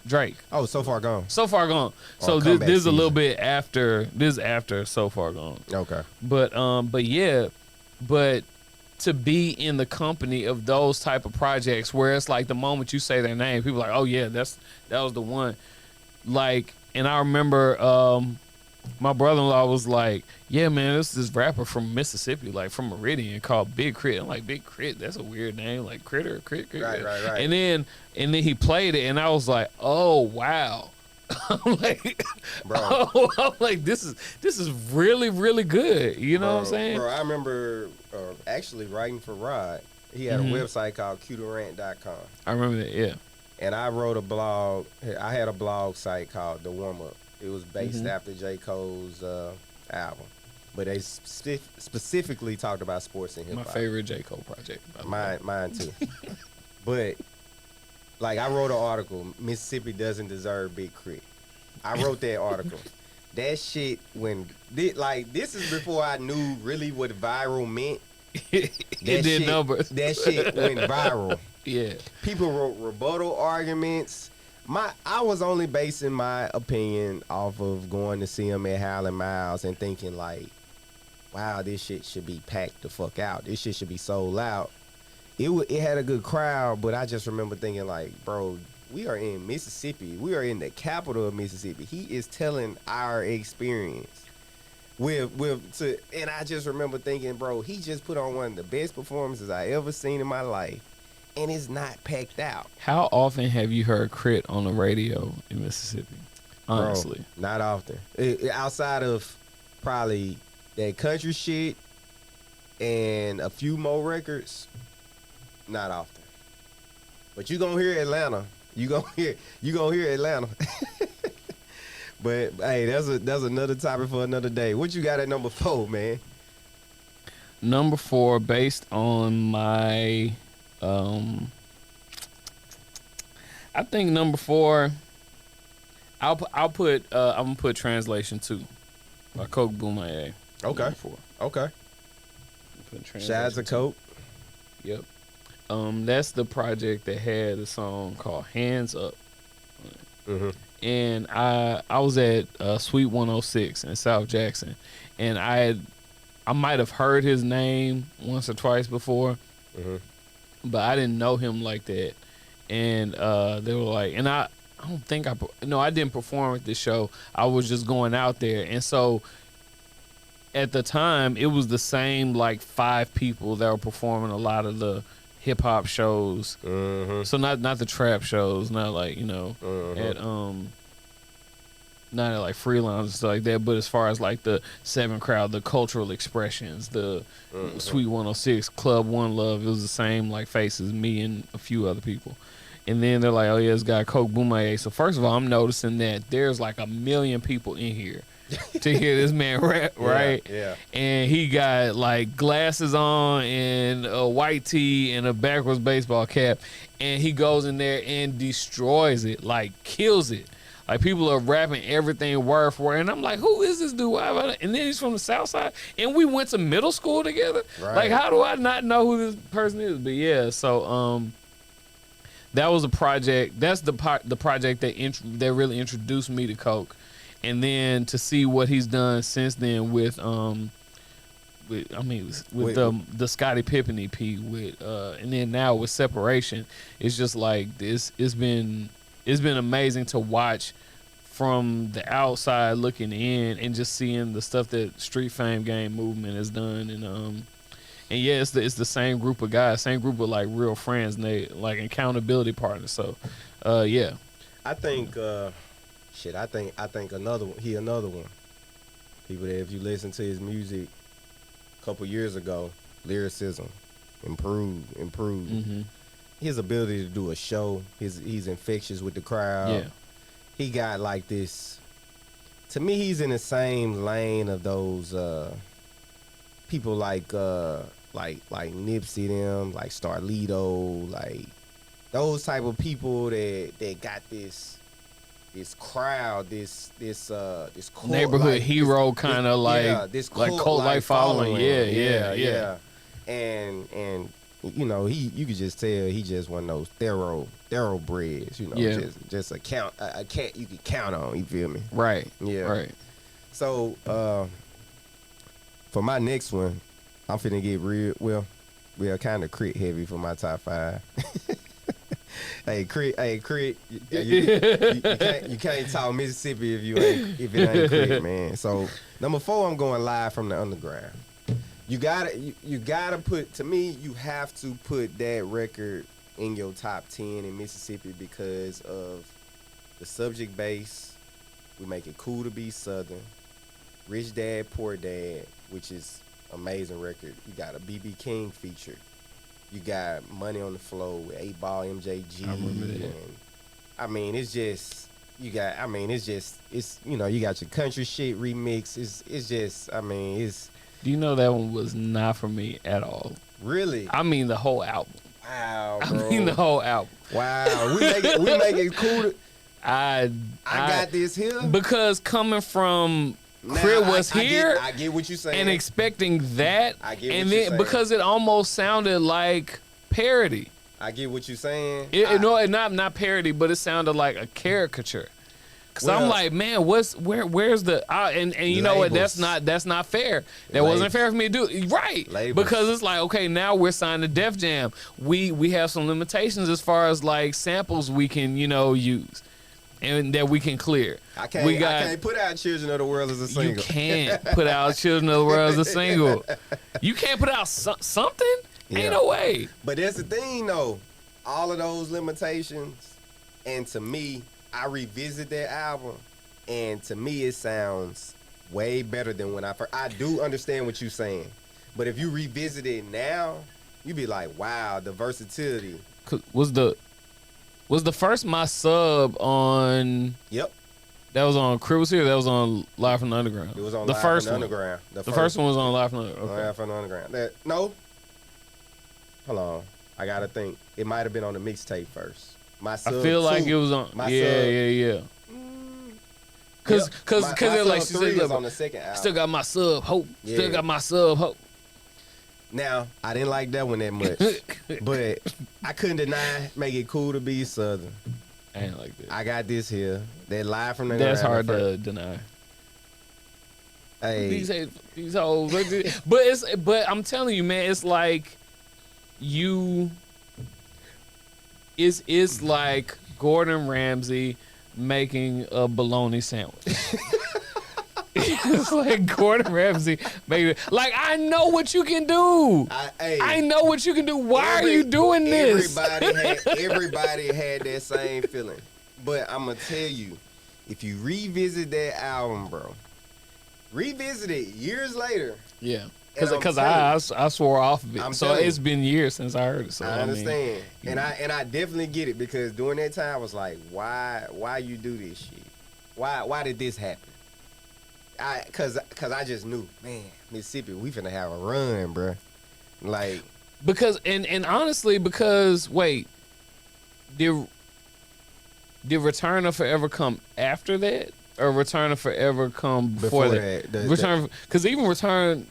Drake. Oh, So Far Gone. So Far Gone. So this is a little bit after. This is after So Far Gone. Okay. But to be in the company of those type of projects where it's like the moment you say their name, people are like, oh yeah, that was the one. Like, and I remember my brother-in-law was like, yeah, man, this is this rapper from Mississippi, like from Meridian, called Big Crit. I'm like, Big Crit, that's a weird name, like Critter, Crit. Right. And then he played it, and I was like, oh wow. I'm like, bro. I'm like, this is really, really good. You know what I'm saying? Bro, I remember actually writing for Rod. He had a website called qdurant.com. I remember that, yeah. And I wrote a blog. I had a blog site called The Warm Up. It was based after J. Cole's album. But they specifically talked about sports and hip-hop. My favorite J. Cole project. Mine too. But like I wrote an article, Mississippi doesn't deserve Big Crit. I wrote that article. That shit this is before I knew really what viral meant. It did numbers. That shit went viral. Yeah. People wrote rebuttal arguments. I was only basing my opinion off of going to see him at Howlin' Miles and thinking like, wow, this shit should be packed the fuck out. This shit should be sold out. It had a good crowd, but I just remember thinking like, bro, we are in Mississippi. We are in the capital of Mississippi. He is telling our experience. And I just remember thinking, bro, he just put on one of the best performances I ever seen in my life, and it's not packed out. How often have you heard Crit on the radio in Mississippi? Honestly, bro, not often. Outside of probably that country shit and a few more records, not often. But you gonna hear Atlanta. You gonna hear Atlanta. But hey, that's another topic for another day. What you got at number 4, man? Number 4, based on my, I think number 4. I'm gonna put Translation 2 by Coke Boomaye. Okay. 4. Okay. Shout out to Coke. Yep. That's the project that had a song called Hands Up. Mm-hmm. And I was at Suite 106 in South Jackson, and I might have heard his name once or twice before, but I didn't know him like that. And they were like, and I don't think I didn't perform at this show. I was just going out there, and so at the time it was the same like 5 people that were performing a lot of the hip hop shows. So not the trap shows, not like, at not at like Freelance and stuff like that, but as far as like the 7 crowd, the cultural expressions, the Suite 106, Club One Love, it was the same like faces, me and a few other people. And then they're like, oh yeah, this guy Coke Boomaye. So first of all, I'm noticing that there's like 1 million people in here to hear this man rap, right? Yeah. And he got like glasses on and a white tee and a backwards baseball cap, and he goes in there and destroys it, like kills it. Like people are rapping everything word for word, and I'm like, who is this dude? Why? And then he's from the South Side, and we went to middle school together. Right. Like, how do I not know who this person is? But yeah, so that was a project. That's the project that really introduced me to Coke, and then to see what he's done since then with the Scottie Pippen EP and then now with Separation, it's just like this. It's been amazing to watch from the outside looking in and just seeing the stuff that Street Fame Game Movement has done, and yeah, it's the same group of guys, same group of like real friends, and they like accountability partners. So, yeah. I think, I think another one. People that if you listen to his music a couple years ago, lyricism improved. Mm-hmm. His ability to do a show, he's infectious with the crowd. Yeah. He got like this. To me, he's in the same lane of those people like Nipsey them, like Starlito, like those type of people that got this crowd, this cult, neighborhood like, hero kind of like this like cult like following. Yeah. And you know, you could just tell he just one of those thoroughbreds, you know, just a cat you could count on, you feel me? Right. Yeah. Right. So for my next one, I'm finna get real kind of crit heavy for my top 5. Crit. You can't talk Mississippi if it ain't crit, man. So number 4, I'm going Live from the Underground. You gotta put, to me, you have to put that record in your top 10 in Mississippi because of the subject base. We make it cool to be Southern. Rich Dad, Poor Dad, which is amazing record. You got a B.B. King feature. You got Money on the Floor with 8 Ball, MJG. I remember that. And, I mean, it's you know, you got your country shit remix. It's just, I mean, it's. Do you know that one was not for me at all? Really? I mean the whole album. Wow, bro. I mean the whole album. Wow. We make it cool to, I got this here. Because coming from Now, Crit was here, I get what you're saying. and expecting that, I get and what you're then saying. because it almost sounded like parody. I get what you're saying. Not parody, but it sounded like a caricature. Cause I'm Well, like, man, where's the and you know what? That's not fair. That wasn't fair for me to do. Right. Labels. Because it's like, okay, now we're signed to Def Jam. We have some limitations as far as like samples we can, you know, use and that we can clear. I can't put out Children of the World as a single. You can't put out Children of the World as a single. You can't put out something? Yeah. Ain't no way. But that's the thing, though. All of those limitations, and to me, I revisit that album, and to me, it sounds way better than when I first. I do understand what you're saying, but if you revisit it now, you be like, wow, the versatility. Was the first My Sub on? Yep. That was on Crib Was Here. That was on Live from the Underground. It was on the Live first from the one. Underground. The first one was on Live from the Underground. Live from the Underground. No. Hold on. I gotta think. It might have been on the mixtape first. My Sub I feel 2, like it was on. My yeah. Cause it like she said, look, on the second album. Still got my sub hope. Yeah. Still got my sub hope. Now, I didn't like that one that much, but I couldn't deny Make It Cool to Be Southern. I ain't like that. I got this here. That Live from the That's Underground hard first. to deny. Hey, These hoes, but I'm telling you, man, it's like it's like Gordon Ramsay making a bologna sandwich. It's like Gordon Ramsay making like, I know what you can do. I know what you can do. Why are you doing this? Everybody had that same feeling. But I'm gonna tell you, if you revisit that album, bro, revisit it years later. Yeah. Because I swore off of it. So it's been years since I heard it. So I understand. And I definitely get it, because during that time I was like, why you do this shit? Why did this happen? Cause I just knew, man, Mississippi, we finna have a run, bro. Like, because and honestly, because wait, did Did Return of Forever come after that, or Return of Forever come before that? Because even Return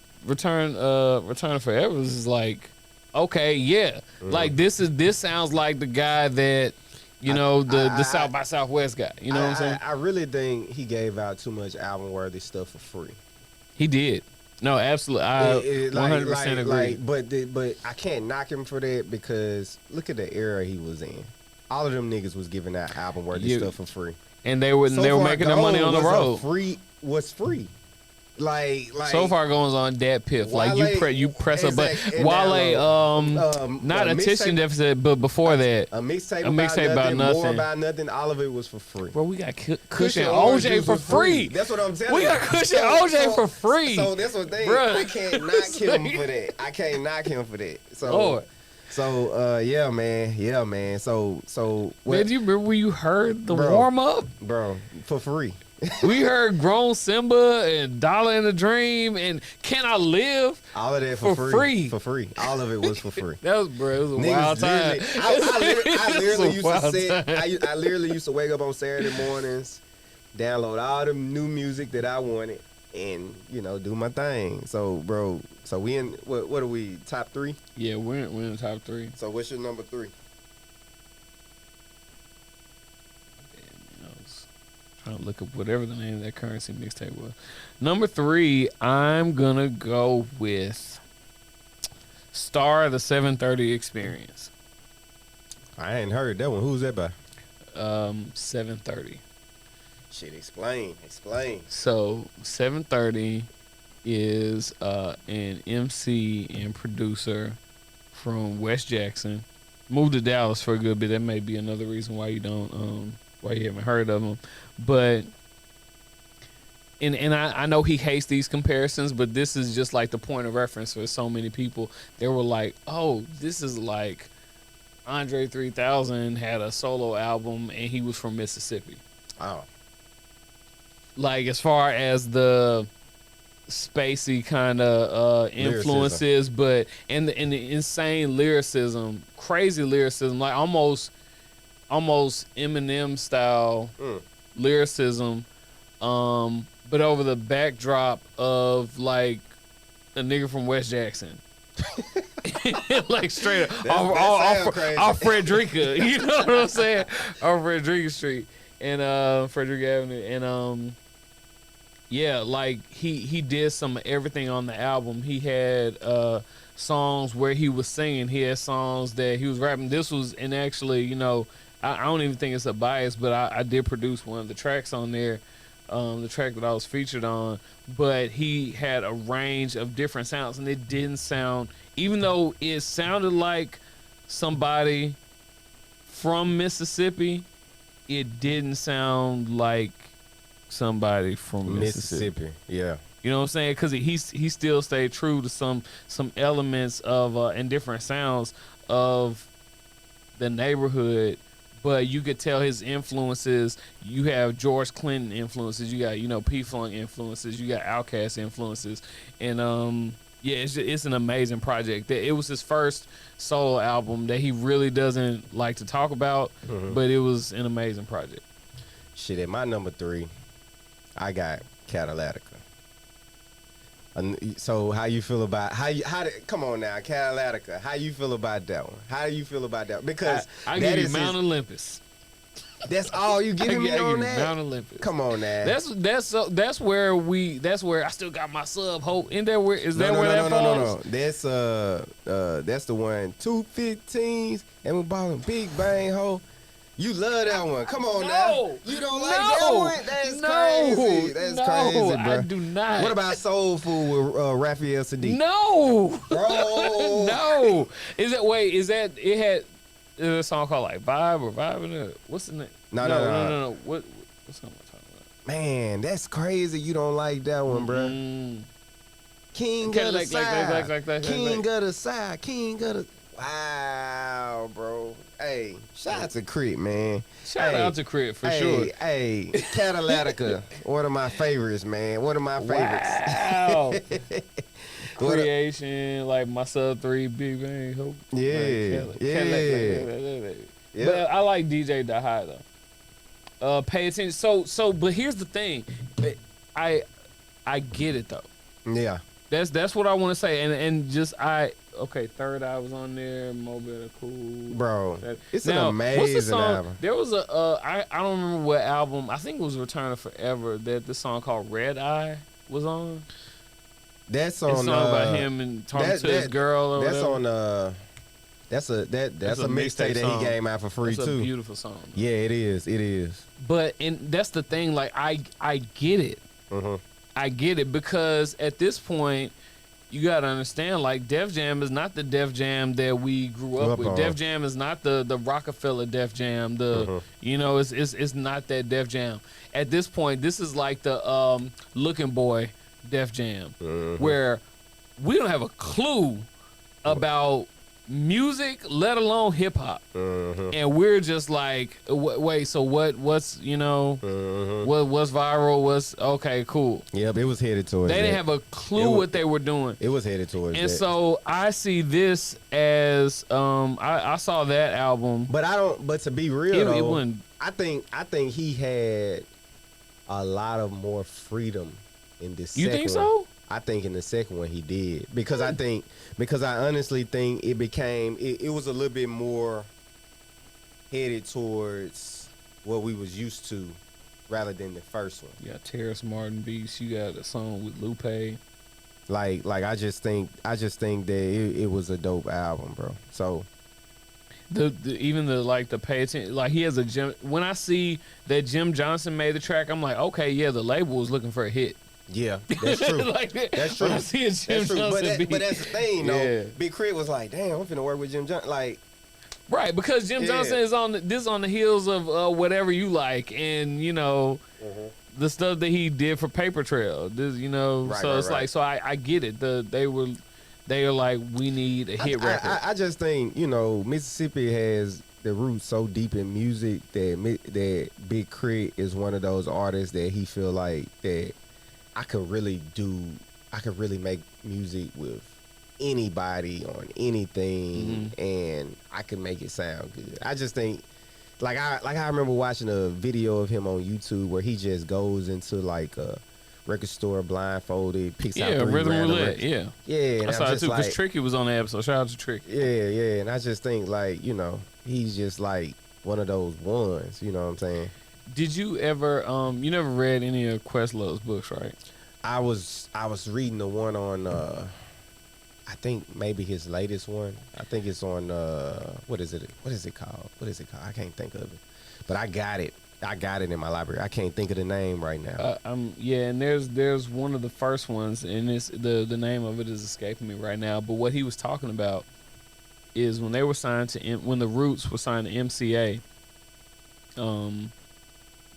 of Forever is like, okay, yeah, like this sounds like the guy that the South by Southwest guy. You know what I'm saying? I really think he gave out too much album worthy stuff for free. He did. No, absolutely. I 100% agree. But I can't knock him for that because look at the era he was in. All of them niggas was giving out album worthy stuff for free, and they were making their money on the road. Was free. Like So Far Goes on that piff. Wale, like you press a button. Wale, not attention deficit, but before that, a mixtape about nothing. More about nothing. All of it was for free. Bro, we got Cushion OJ for free. That's what I'm telling you. We got Cushion OJ for free. So that's what they. I can't knock him for that. I can't knock him for that. So. Lord. So yeah, man. So what, man, do you remember when you heard the warm up, bro, for free? We heard Grown Simba and Dollar in the Dream and Can I Live? All of that for free. For free. All of it was for free. It was a wild time. I literally used to wake up on Saturday mornings, download all the new music that I wanted, and do my thing. So, bro, we in what are we, top 3? Yeah, we're in the top 3. So what's your number 3? Trying to look up whatever the name of that Currency mixtape was. Number 3, I'm gonna go with Star of the 730 Experience. I ain't heard that one. Who's that by? 730. Shit, explain. So 730 is an MC and producer from West Jackson. Moved to Dallas for a good bit. That may be another reason why you haven't heard of him. But and I know he hates these comparisons, but this is just like the point of reference for so many people. They were like, oh, this is like Andre 3000 had a solo album and he was from Mississippi. Oh. Like as far as the spacey kind of influences, but and the insane lyricism, crazy lyricism, like almost Eminem style lyricism, but over the backdrop of like a nigga from West Jackson. Like straight up off Frederica, you know what I'm saying? Off Frederica Street and Frederica Avenue, and yeah, like he did some of everything on the album. He had songs where he was singing. He had songs that he was rapping. This was, and actually, I don't even think it's a bias, but I did produce one of the tracks on there, the track that I was featured on. But he had a range of different sounds, and it didn't sound, even though it sounded like somebody from Mississippi, it didn't sound like somebody from Mississippi. Yeah. You know what I'm saying? Because he still stayed true to some elements of and different sounds of the neighborhood, but you could tell his influences. You have George Clinton influences. You got P-Funk influences. You got Outkast influences, and yeah, it's an amazing project. It was his first solo album that he really doesn't like to talk about, but it was an amazing project. Shit, at my number 3, I got Catalytica. So how you feel about come on now, Catalytica? How you feel about that one? How do you feel about that? Because I give you Mount Olympus. That's all you giving me on that? Mount Olympus. Come on now. That's where I still got my sub hope. Isn't that where that falls? No. That's the one 215s and we balling Big Bang ho. You love that one. Come on now. You don't like that one? That's crazy. That's crazy, bro. I do not. What about Soul Food with Raphael Sadiq? No. Bro. No. Is that it had a song called like Vibe or Vibe in it? What's the name? No. What song am I talking about? Man, that's crazy. You don't like that one, bro. King of the Side. King of the Side. King of the... Wow, bro. Hey, shout out to Crit, man. Shout out to Crit for sure. Hey, Catalytica, one of my favorites, man. One of my favorites. Wow. Creation, like my sub 3, Big Bang Hope. Yeah. But I like DJ Da High though. pay attention. But here's the thing, I get it though. Yeah. That's what I want to say, and just okay. Third Eye was on there. Mobile Cool, Bro. It's now, an amazing what's the song? album. There was I don't remember what album. I think it was Return of Forever that the song called Red Eye was on. That's on It's a song about him and talking to his girl. Or that's whatever. on that's a mixtape that he gave out for free That's too. a beautiful song. Yeah, it is. But and that's the thing. Like I get it. Mm-hmm. I get it because at this point, you gotta understand. Like Def Jam is not the Def Jam that we grew up with. on. Def Jam is not the Rockefeller Def Jam. It's not that Def Jam. At this point, this is like the Looking Boy Def Jam, where we don't have a clue about music, let alone hip hop, and we're just like, wait, so what's what's viral? What's okay, cool. Yep, it was headed towards. They didn't have a clue what they were doing. It was headed towards. And that. so I see this as I saw that album, But I don't. But to be real, it though, wasn't. I think he had a lot of more freedom in this. You think so? I think in the second one he did because I honestly think it became it was a little bit more headed towards what we was used to rather than the first one. You got Terrace Martin beats. You got a song with Lupe. Like I just think that it was a dope album, bro. So even the pay attention, like he has a Jim. When I see that Jim Johnson made the track, I'm like, okay, yeah, the label was looking for a hit. yeah, that's true. That's true. When I see a Jim That's true. Johnson beat. But that's the thing, though. Yeah. Big Crit was like, damn, I'm finna work with Jim Johnson. Like, Right, because Jim Johnson is on the heels of Whatever You Like, and the stuff that he did for Paper Trail. This, like, so I get it. They are like, we need a hit record. I just think Mississippi has the roots so deep in music that Big Crit is one of those artists that he feel like that I could really make music with anybody on anything, and I could make it sound good. I just think, I remember watching a video of him on YouTube where he just goes into like a record store blindfolded, picks out three Rhythm random Roulette, records. And I saw it too because Tricky was on the episode. Shout out to Tricky. Yeah, and I just think he's just like one of those ones. You know what I'm saying? Did you ever you never read any of Questlove's books, right? I was reading the one on I think maybe his latest one. I think it's on what is it called? I can't think of it. But I got it in my library. I can't think of the name right now. And there's one of the first ones, and it's the name of it is escaping me right now. But what he was talking about is when they were signed to when the Roots were signed to MCA,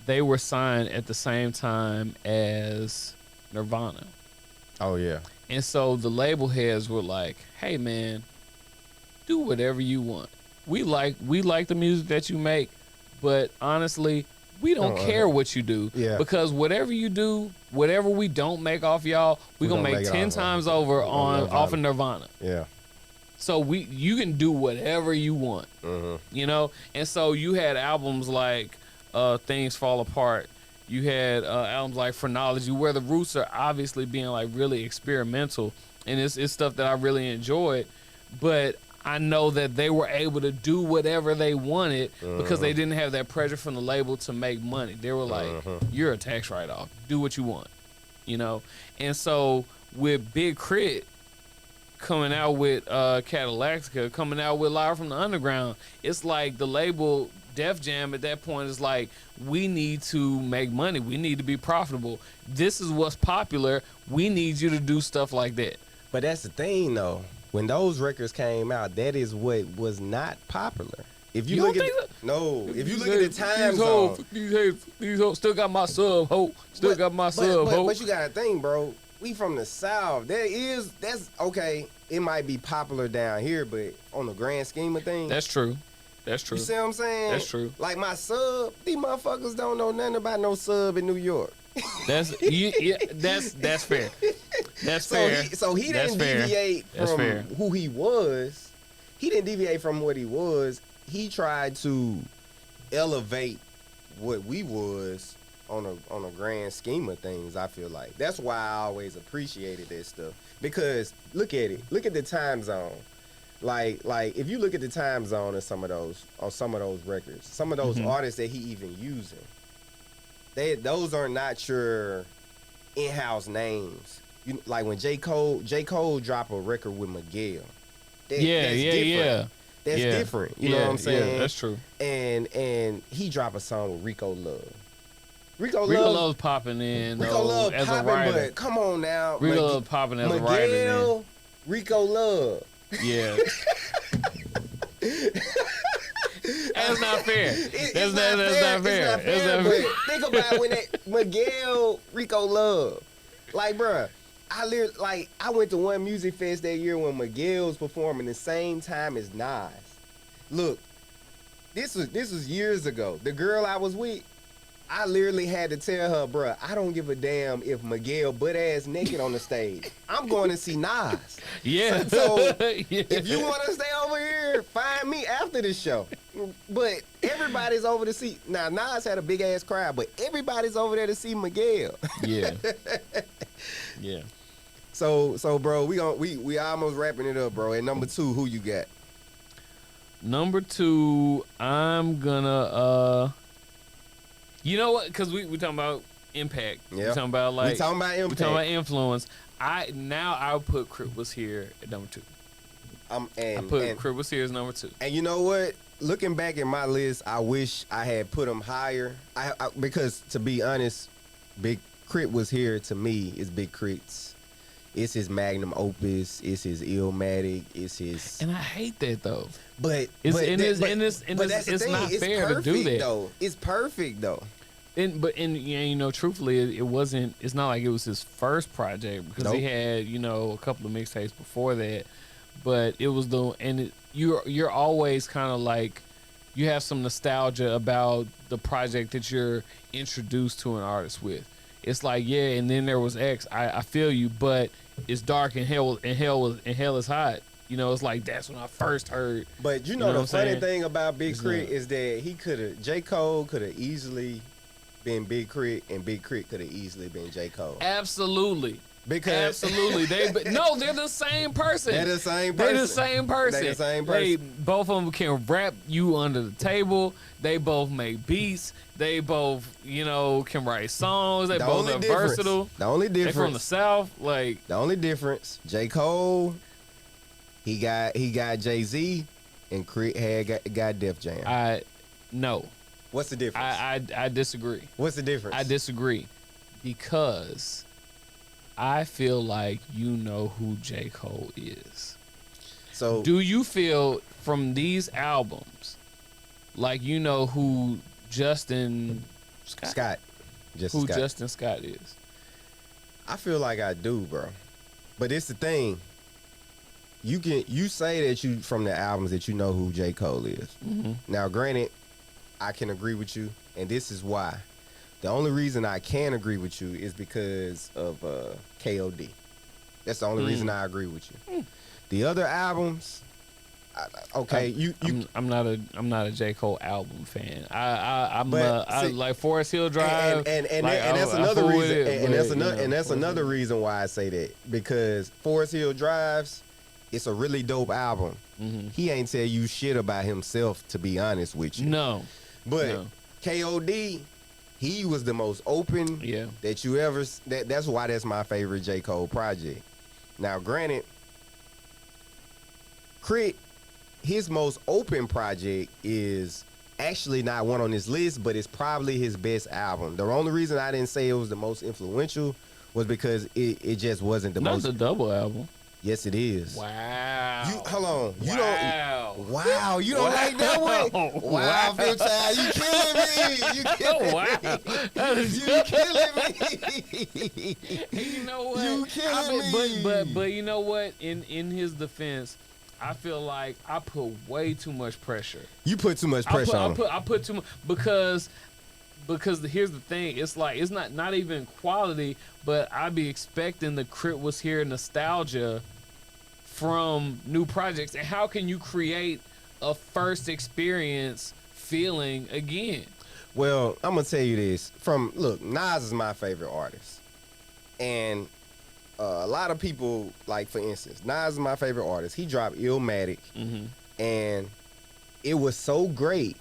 they were signed at the same time as Nirvana. Oh yeah. And so the label heads were like, "Hey man, do whatever you want. We like the music that you make, but honestly, we don't care what you do. Yeah. Because whatever you do, whatever we don't make off y'all, we gonna make 10 times over off of Nirvana. Yeah. So you can do whatever you want, And so you had albums like Things Fall Apart. You had albums like Phrenology, where the Roots are obviously being like really experimental, and it's stuff that I really enjoyed. But I know that they were able to do whatever they wanted because they didn't have that pressure from the label to make money. They were like, "You're a tax write-off. Do what you want," And so with Big Crit coming out with Cadillactica, coming out with Live from the Underground, it's like the label Def Jam at that point is like, we need to make money. We need to be profitable. This is what's popular. We need you to do stuff like that. But that's the thing, though. When those records came out, that is what was not popular. If you look at if you look at the time zone, these hoes still got my sub, ho. But you gotta think, bro. We from the South. That's okay. It might be popular down here, but on the grand scheme of things, that's true. That's true. You see what I'm saying? That's true. Like my sub, these motherfuckers don't know nothing about no sub in New York. That's fair. That's fair. So he didn't deviate from who he was. He didn't deviate from what he was. He tried to elevate what we was on a grand scheme of things. I feel like that's why I always appreciated that stuff, because look at it, look at the time zone. Like if you look at the time zone of some of those records, some of those artists that he even using, those are not your in-house names. You, like when J. Cole drop a record with Miguel. That's different. That's different. You know what I'm saying? Yeah, that's true. And he drop a song with Rico Love. Rico Love's popping in. Rico Love as popping, a writer. but come on now. Rico Love popping as a writer. Miguel, Rico Love. Yeah. That's not fair. That's not fair. But think about when Miguel, Rico Love. Like, bruh, I went to one music fest that year when Miguel was performing the same time as Nas. Look, this was years ago. The girl I was with, I literally had to tell her, bruh, I don't give a damn if Miguel butt ass naked on the stage. I'm going to see Nas. Yeah. So if you want to stay over here, find me after the show. But everybody's over to see. Now Nas had a big ass crowd, but everybody's over there to see Miguel. Yeah. Yeah. So bro, we almost wrapping it up, bro. At number 2, who you got? Number 2, I'm gonna you know what? Because we talking about impact. Yeah. We talking about impact. We talking about influence. I'll put Crip Was Here at number 2. I put Crip Was Here as number 2. And you know what? Looking back at my list, I wish I had put him higher. Because to be honest, Big Crit Was Here to me is Big Crit's. It's his magnum opus. It's his Illmatic. It's his. And I hate that though. But it's It's not fair to do that. Though. It's perfect though. Truthfully, it wasn't. It's not like it was his first project, because he had a couple of mixtapes before that. But it was you're always kind of like, you have some nostalgia about the project that you're introduced to an artist with. It's like, yeah, and then there was X. I feel you, but it's dark and hell is hot. It's like, that's when I first heard. But the funny thing about Big Crit is that J. Cole could have easily been Big Crit, and Big Crit could have easily been J. Cole. Absolutely. They're the same person. They're the same person. They both of them can rap you under the table. They both make beats. They both, can write songs. They both are versatile. The only difference. They're from the South. The only difference, J. Cole, he got Jay-Z, and Crit got Def Jam. No. What's the difference? I disagree. What's the difference? I disagree, because I feel like you know who J. Cole is. So do you feel from these albums like you know who Justin Scott is? I feel like I do, bro. But it's the thing. You say that you from the albums that you know who J. Cole is. Mm-hmm. Now, granted, I can agree with you, and this is why. The only reason I can agree with you is because of KOD. That's the only reason I agree with you. The other albums, I'm not a J. Cole album fan. I like Forest Hill Drive, and that's another reason. And that's another reason why I say that, because Forest Hill Drives, it's a really dope album. Mm-hmm. He ain't tell you shit about himself, to be honest with you. No, but KOD. He was the most open that you ever. That's why that's my favorite J. Cole project. Now, granted, Crit, his most open project is actually not one on this list, but it's probably his best album. The only reason I didn't say it was the most influential was because it just wasn't the most. Not the double album. Yes, it is. Wow. Hold on. You don't. Wow. You don't Wow. like that one? Wow, Phil Child, you killing me. You killing me. You know what? You killing me. But you know what? In his defense, I feel like I put way too much pressure. You put too much pressure on him. I put too much because here's the thing. It's like, it's not even quality, but I be expecting the Crit Was Here nostalgia from new projects. And how can you create a first experience feeling again? Well, I'm gonna tell you this. Look, Nas is my favorite artist, and a lot of people, like for instance, Nas is my favorite artist. He dropped Illmatic, and it was so great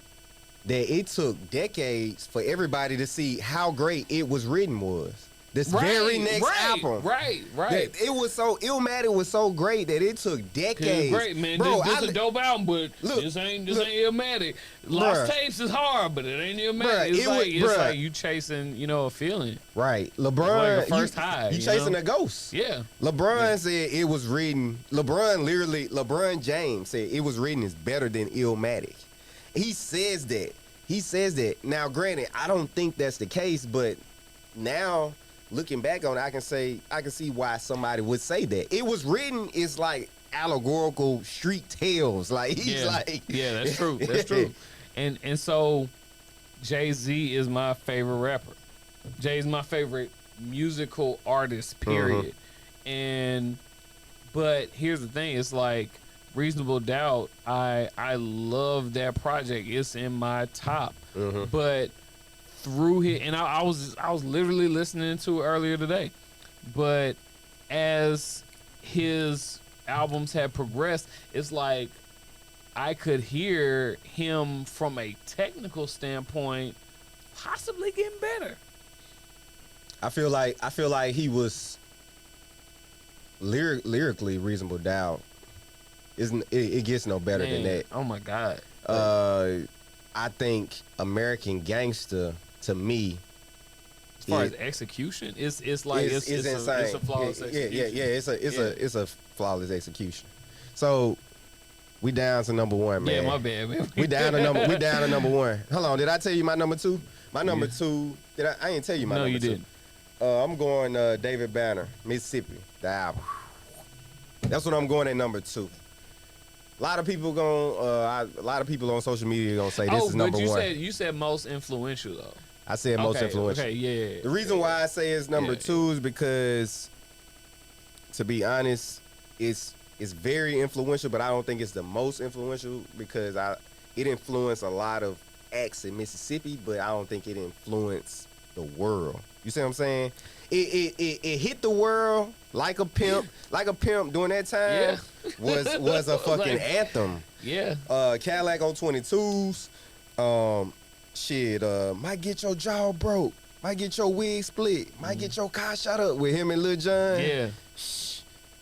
that it took decades for everybody to see how great It Was Written was. This very next album. Right. It was so Illmatic was so great that it took decades. Great, man. Bro, this is a dope album, but this ain't Illmatic. Lost Tapes is hard, but it ain't Illmatic. It's like you chasing, a feeling. Right. LeBron, like a first high. You chasing a ghost. Yeah. LeBron said It Was Written. LeBron James said It Was Written is better than Illmatic. He says that. Now, granted, I don't think that's the case, but now looking back on it, I can see why somebody would say that. It Was Written is like allegorical street tales. Like he's yeah, that's true. That's true. And so Jay-Z is my favorite rapper. Jay's my favorite musical artist. Period. But here's the thing: it's like Reasonable Doubt. I love that project. It's in my top. But through it, and I was literally listening to it earlier today, but as his albums have progressed, it's like I could hear him from a technical standpoint possibly getting better. I feel like he was lyrically Reasonable Doubt. It gets no better than that. Oh my God. I think American Gangster, to me, as far as execution, it's insane. It's a flawless execution. It's a flawless execution. So we down to number one, man. Yeah, my bad, man. we down to number one. Hold on, did I tell you my number two? My number two. I didn't tell you my number two. No, you didn't. I'm going David Banner, Mississippi, the album. That's what I'm going at number two. A lot of people on social media gonna say this is number one. You said most influential though. I said most influential. Okay, yeah. The reason why I say it's number two is because, to be honest, it's very influential, but I don't think it's the most influential because it influenced a lot of acts in Mississippi, but I don't think it influenced the world. You see what I'm saying? It hit the world like a pimp. Like a pimp during that time was a fucking anthem. Yeah. Cadillac on 22s. Might get your jaw broke. Might get your wig split. Might get your car shot up with him and Lil Jon. Yeah.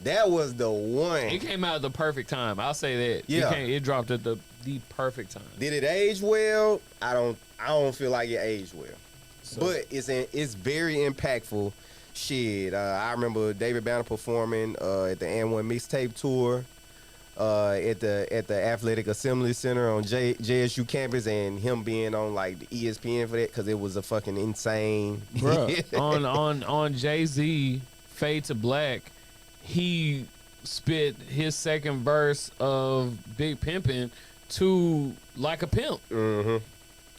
That was the one. It came out at the perfect time. I'll say that. Yeah. It dropped at the perfect time. Did it age well? I don't feel like it aged well. So. But it's very impactful. I remember David Banner performing at the N1 mixtape tour at the Athletic Assembly Center on JSU campus, and him being on like the ESPN for that because it was a fucking insane. Bruh, on Jay-Z Fade to Black, he spit his second verse of Big Pimpin' to Like a Pimp.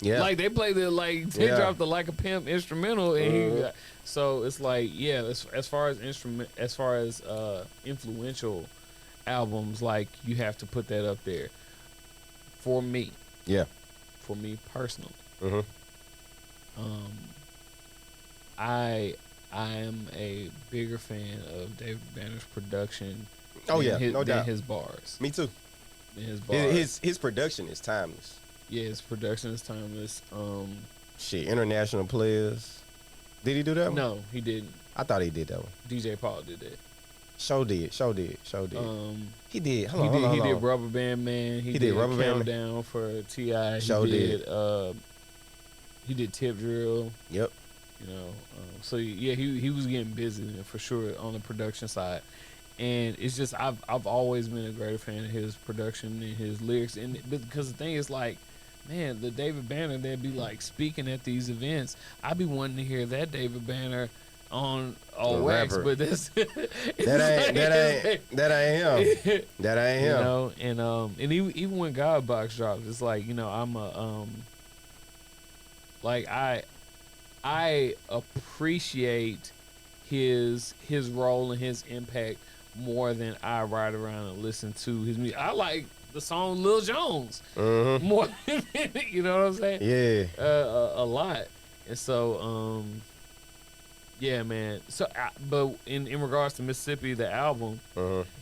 Yeah, like they played it, like they dropped the Like a Pimp instrumental, and so it's like as far as influential albums, like you have to put that up there for me. Yeah, for me personally. I am a bigger fan of David Banner's production. Than his bars. Me too. His bars. His production is timeless. Yeah, his production is timeless. International Players. Did he do that one? No, he didn't. I thought he did that one. DJ Paul did that. Show did. He did. Hold on. He did Rubber Band Man. He did Rubber Band Countdown for T.I. He did Tip Drill. Yep. So he was getting busy for sure on the production side. And it's just I've always been a greater fan of his production and his lyrics, and because the thing is, like, man, the David Banner that be like speaking at these events, I be wanting to hear that David Banner on wax, rapper. But this that ain't him. That ain't him. And even when God Box drops, it's like, I'm a like I appreciate his role and his impact more than I ride around and listen to his music. I like the song Lil Jones more than, you know what I'm saying? Yeah. A lot. And so, yeah, man. So, but in regards to Mississippi, the album,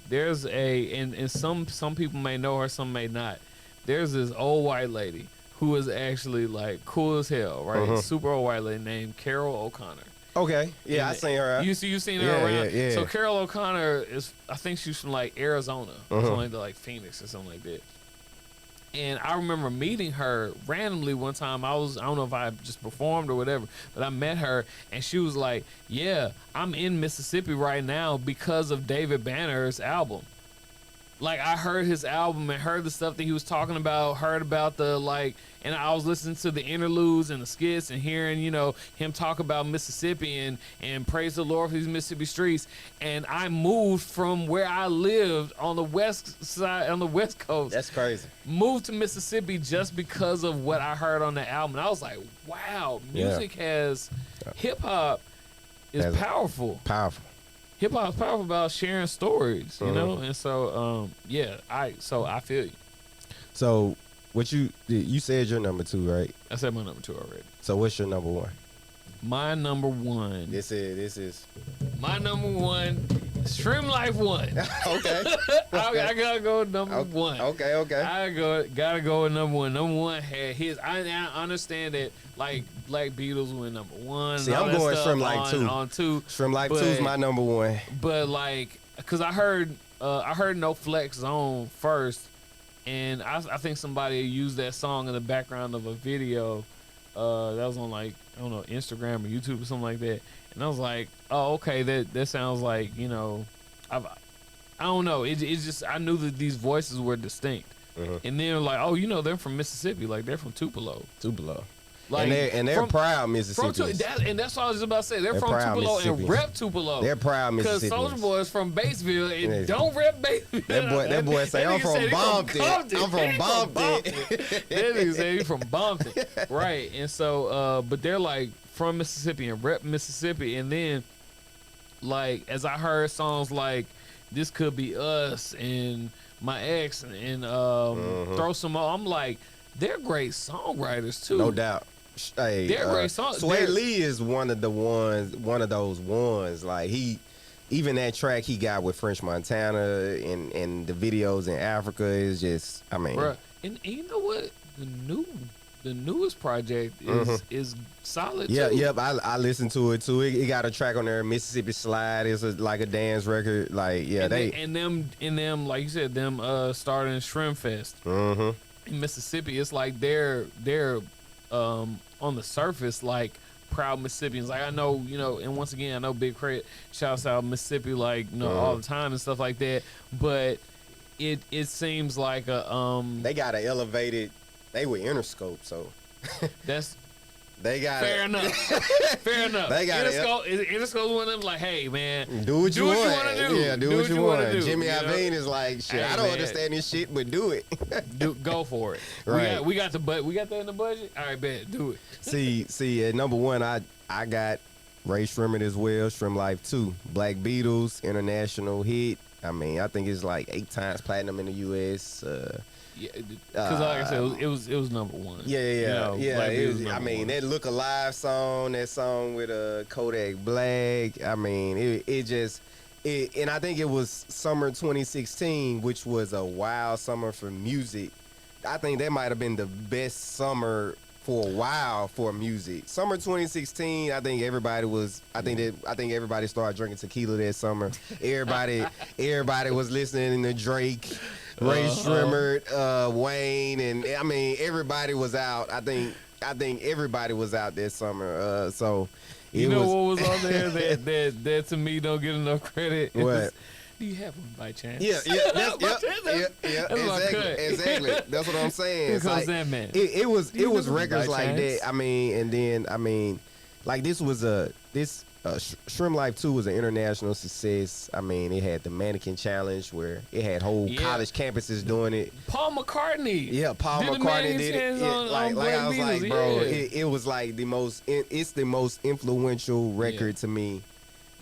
there's and some people may know her, some may not. There's this old white lady who is actually like cool as hell, right? Super old white lady named Carol O'Connor. Okay. Yeah, I seen her. You seen her around. Yeah. So Carol O'Connor is, I think she's from like Arizona or something like Phoenix or something like that. And I remember meeting her randomly one time. I don't know if I just performed or whatever, but I met her and she was like, yeah, I'm in Mississippi right now because of David Banner's album. Like, I heard his album and heard the stuff that he was talking about, heard about the, like, and I was listening to the interludes and the skits and hearing, you know, him talk about Mississippi and praise the Lord for these Mississippi streets. And I moved from where I lived on the west side, on the West Coast. That's crazy. Moved to Mississippi just because of what I heard on the album. And I was like, wow, music has, hip-hop is powerful. Powerful. Hip hop is powerful about sharing stories, you know, and so I feel you. So what you said your number 2, right? I said my number 2 already. So what's your number 1? My number 1. This is my number 1. Stream Life 1. Okay. I gotta go with number 1. Okay. I gotta go with number 1. Number 1 had his. I understand that like Black Beatles went number 1. See, I'm going Stream Life 2. On 2. Stream Life 2 is my number 1. But like, cause I heard No Flex Zone first, and I think somebody used that song in the background of a video that was on like, I don't know, Instagram or YouTube or something like that. And I was like, oh, okay, that sounds like, you know, I don't know. It's just, I knew that these voices were distinct. And then like, oh, you know, they're from Mississippi. Like, they're from Tupelo. Like, and they're proud Mississippians. And that's what I was about to say. They're from Tupelo and rep Tupelo. They're proud Mississippians. Because Soulja Boy is from Batesville and don't rep Batesville. That boy say, I'm from Bompton. I'm from Bompton. That nigga say he's from Bompton. Right. And so, but they're like from Mississippi and rep Mississippi. And then, like, as I heard songs like This Could Be Us and My Ex and Throw Some More, I'm like, they're great songwriters too. No doubt. Hey, they're great songs. Sway Lee is one of those ones. Like, even that track he got with French Montana and the videos in Africa is just, I mean. Bruh. And you know what? The newest project is solid too. Yep. I listened to it too. It got a track on there, Mississippi Slide. It's like a dance record. Like, yeah, and them like you said, them starting Shrimp Fest in Mississippi. It's like they're on the surface like proud Mississippians. Like, I know, you know, and once again, I know Big Credit shouts out Mississippi, like, you know, all the time and stuff like that. But it seems like they got an elevated. They were Interscope, so that's they got fair enough. Fair enough. They got Interscope's one of them. Like, hey man, do what you want to do. Yeah, do what you want to do. Jimmy Iovine is like, shit. Hey, I don't man, understand this shit, but do it. Go for it. Right. We got that in the budget. All right, bet. Do it. See. At number 1, I got Ray Shrimmer as well. Shrimp Life 2, Black Beatles, international hit. I mean, I think it's like 8 times platinum in the U.S. Yeah, because like I said, it was number 1. Yeah. You know, I mean, that Look Alive song, that song with Kodak Black. I mean, and I think it was summer 2016, which was a wild summer for music. I think that might have been the best summer for a while for music. Summer 2016, I think everybody started drinking tequila that summer. Everybody was listening to Drake, Ray Shrimmer, Wayne, and I mean everybody was out. I think everybody was out that summer. So you know what was on there that to me don't get enough credit? What? Do you have one by chance? Yeah. Exactly. That's what I'm saying. Here comes that man. It was records like that. I mean, like this Shrimp Life 2 was an international success. I mean, it had the Mannequin Challenge where it had whole college campuses doing it. Paul McCartney. Yeah, Paul McCartney did it. Like I was like, bro, it was like it's the most influential record to me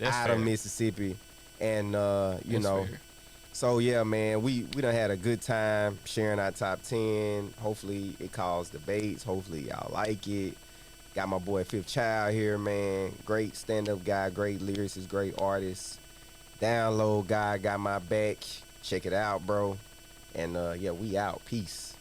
out of Mississippi. And you That's know, fair. so yeah, man, we done had a good time sharing our top 10. Hopefully it caused debates. Hopefully y'all like it. Got my boy Fifth Child here, man. Great stand-up guy, great lyricist, great artist. Download guy, got my back. Check it out, bro. And yeah, we out. Peace.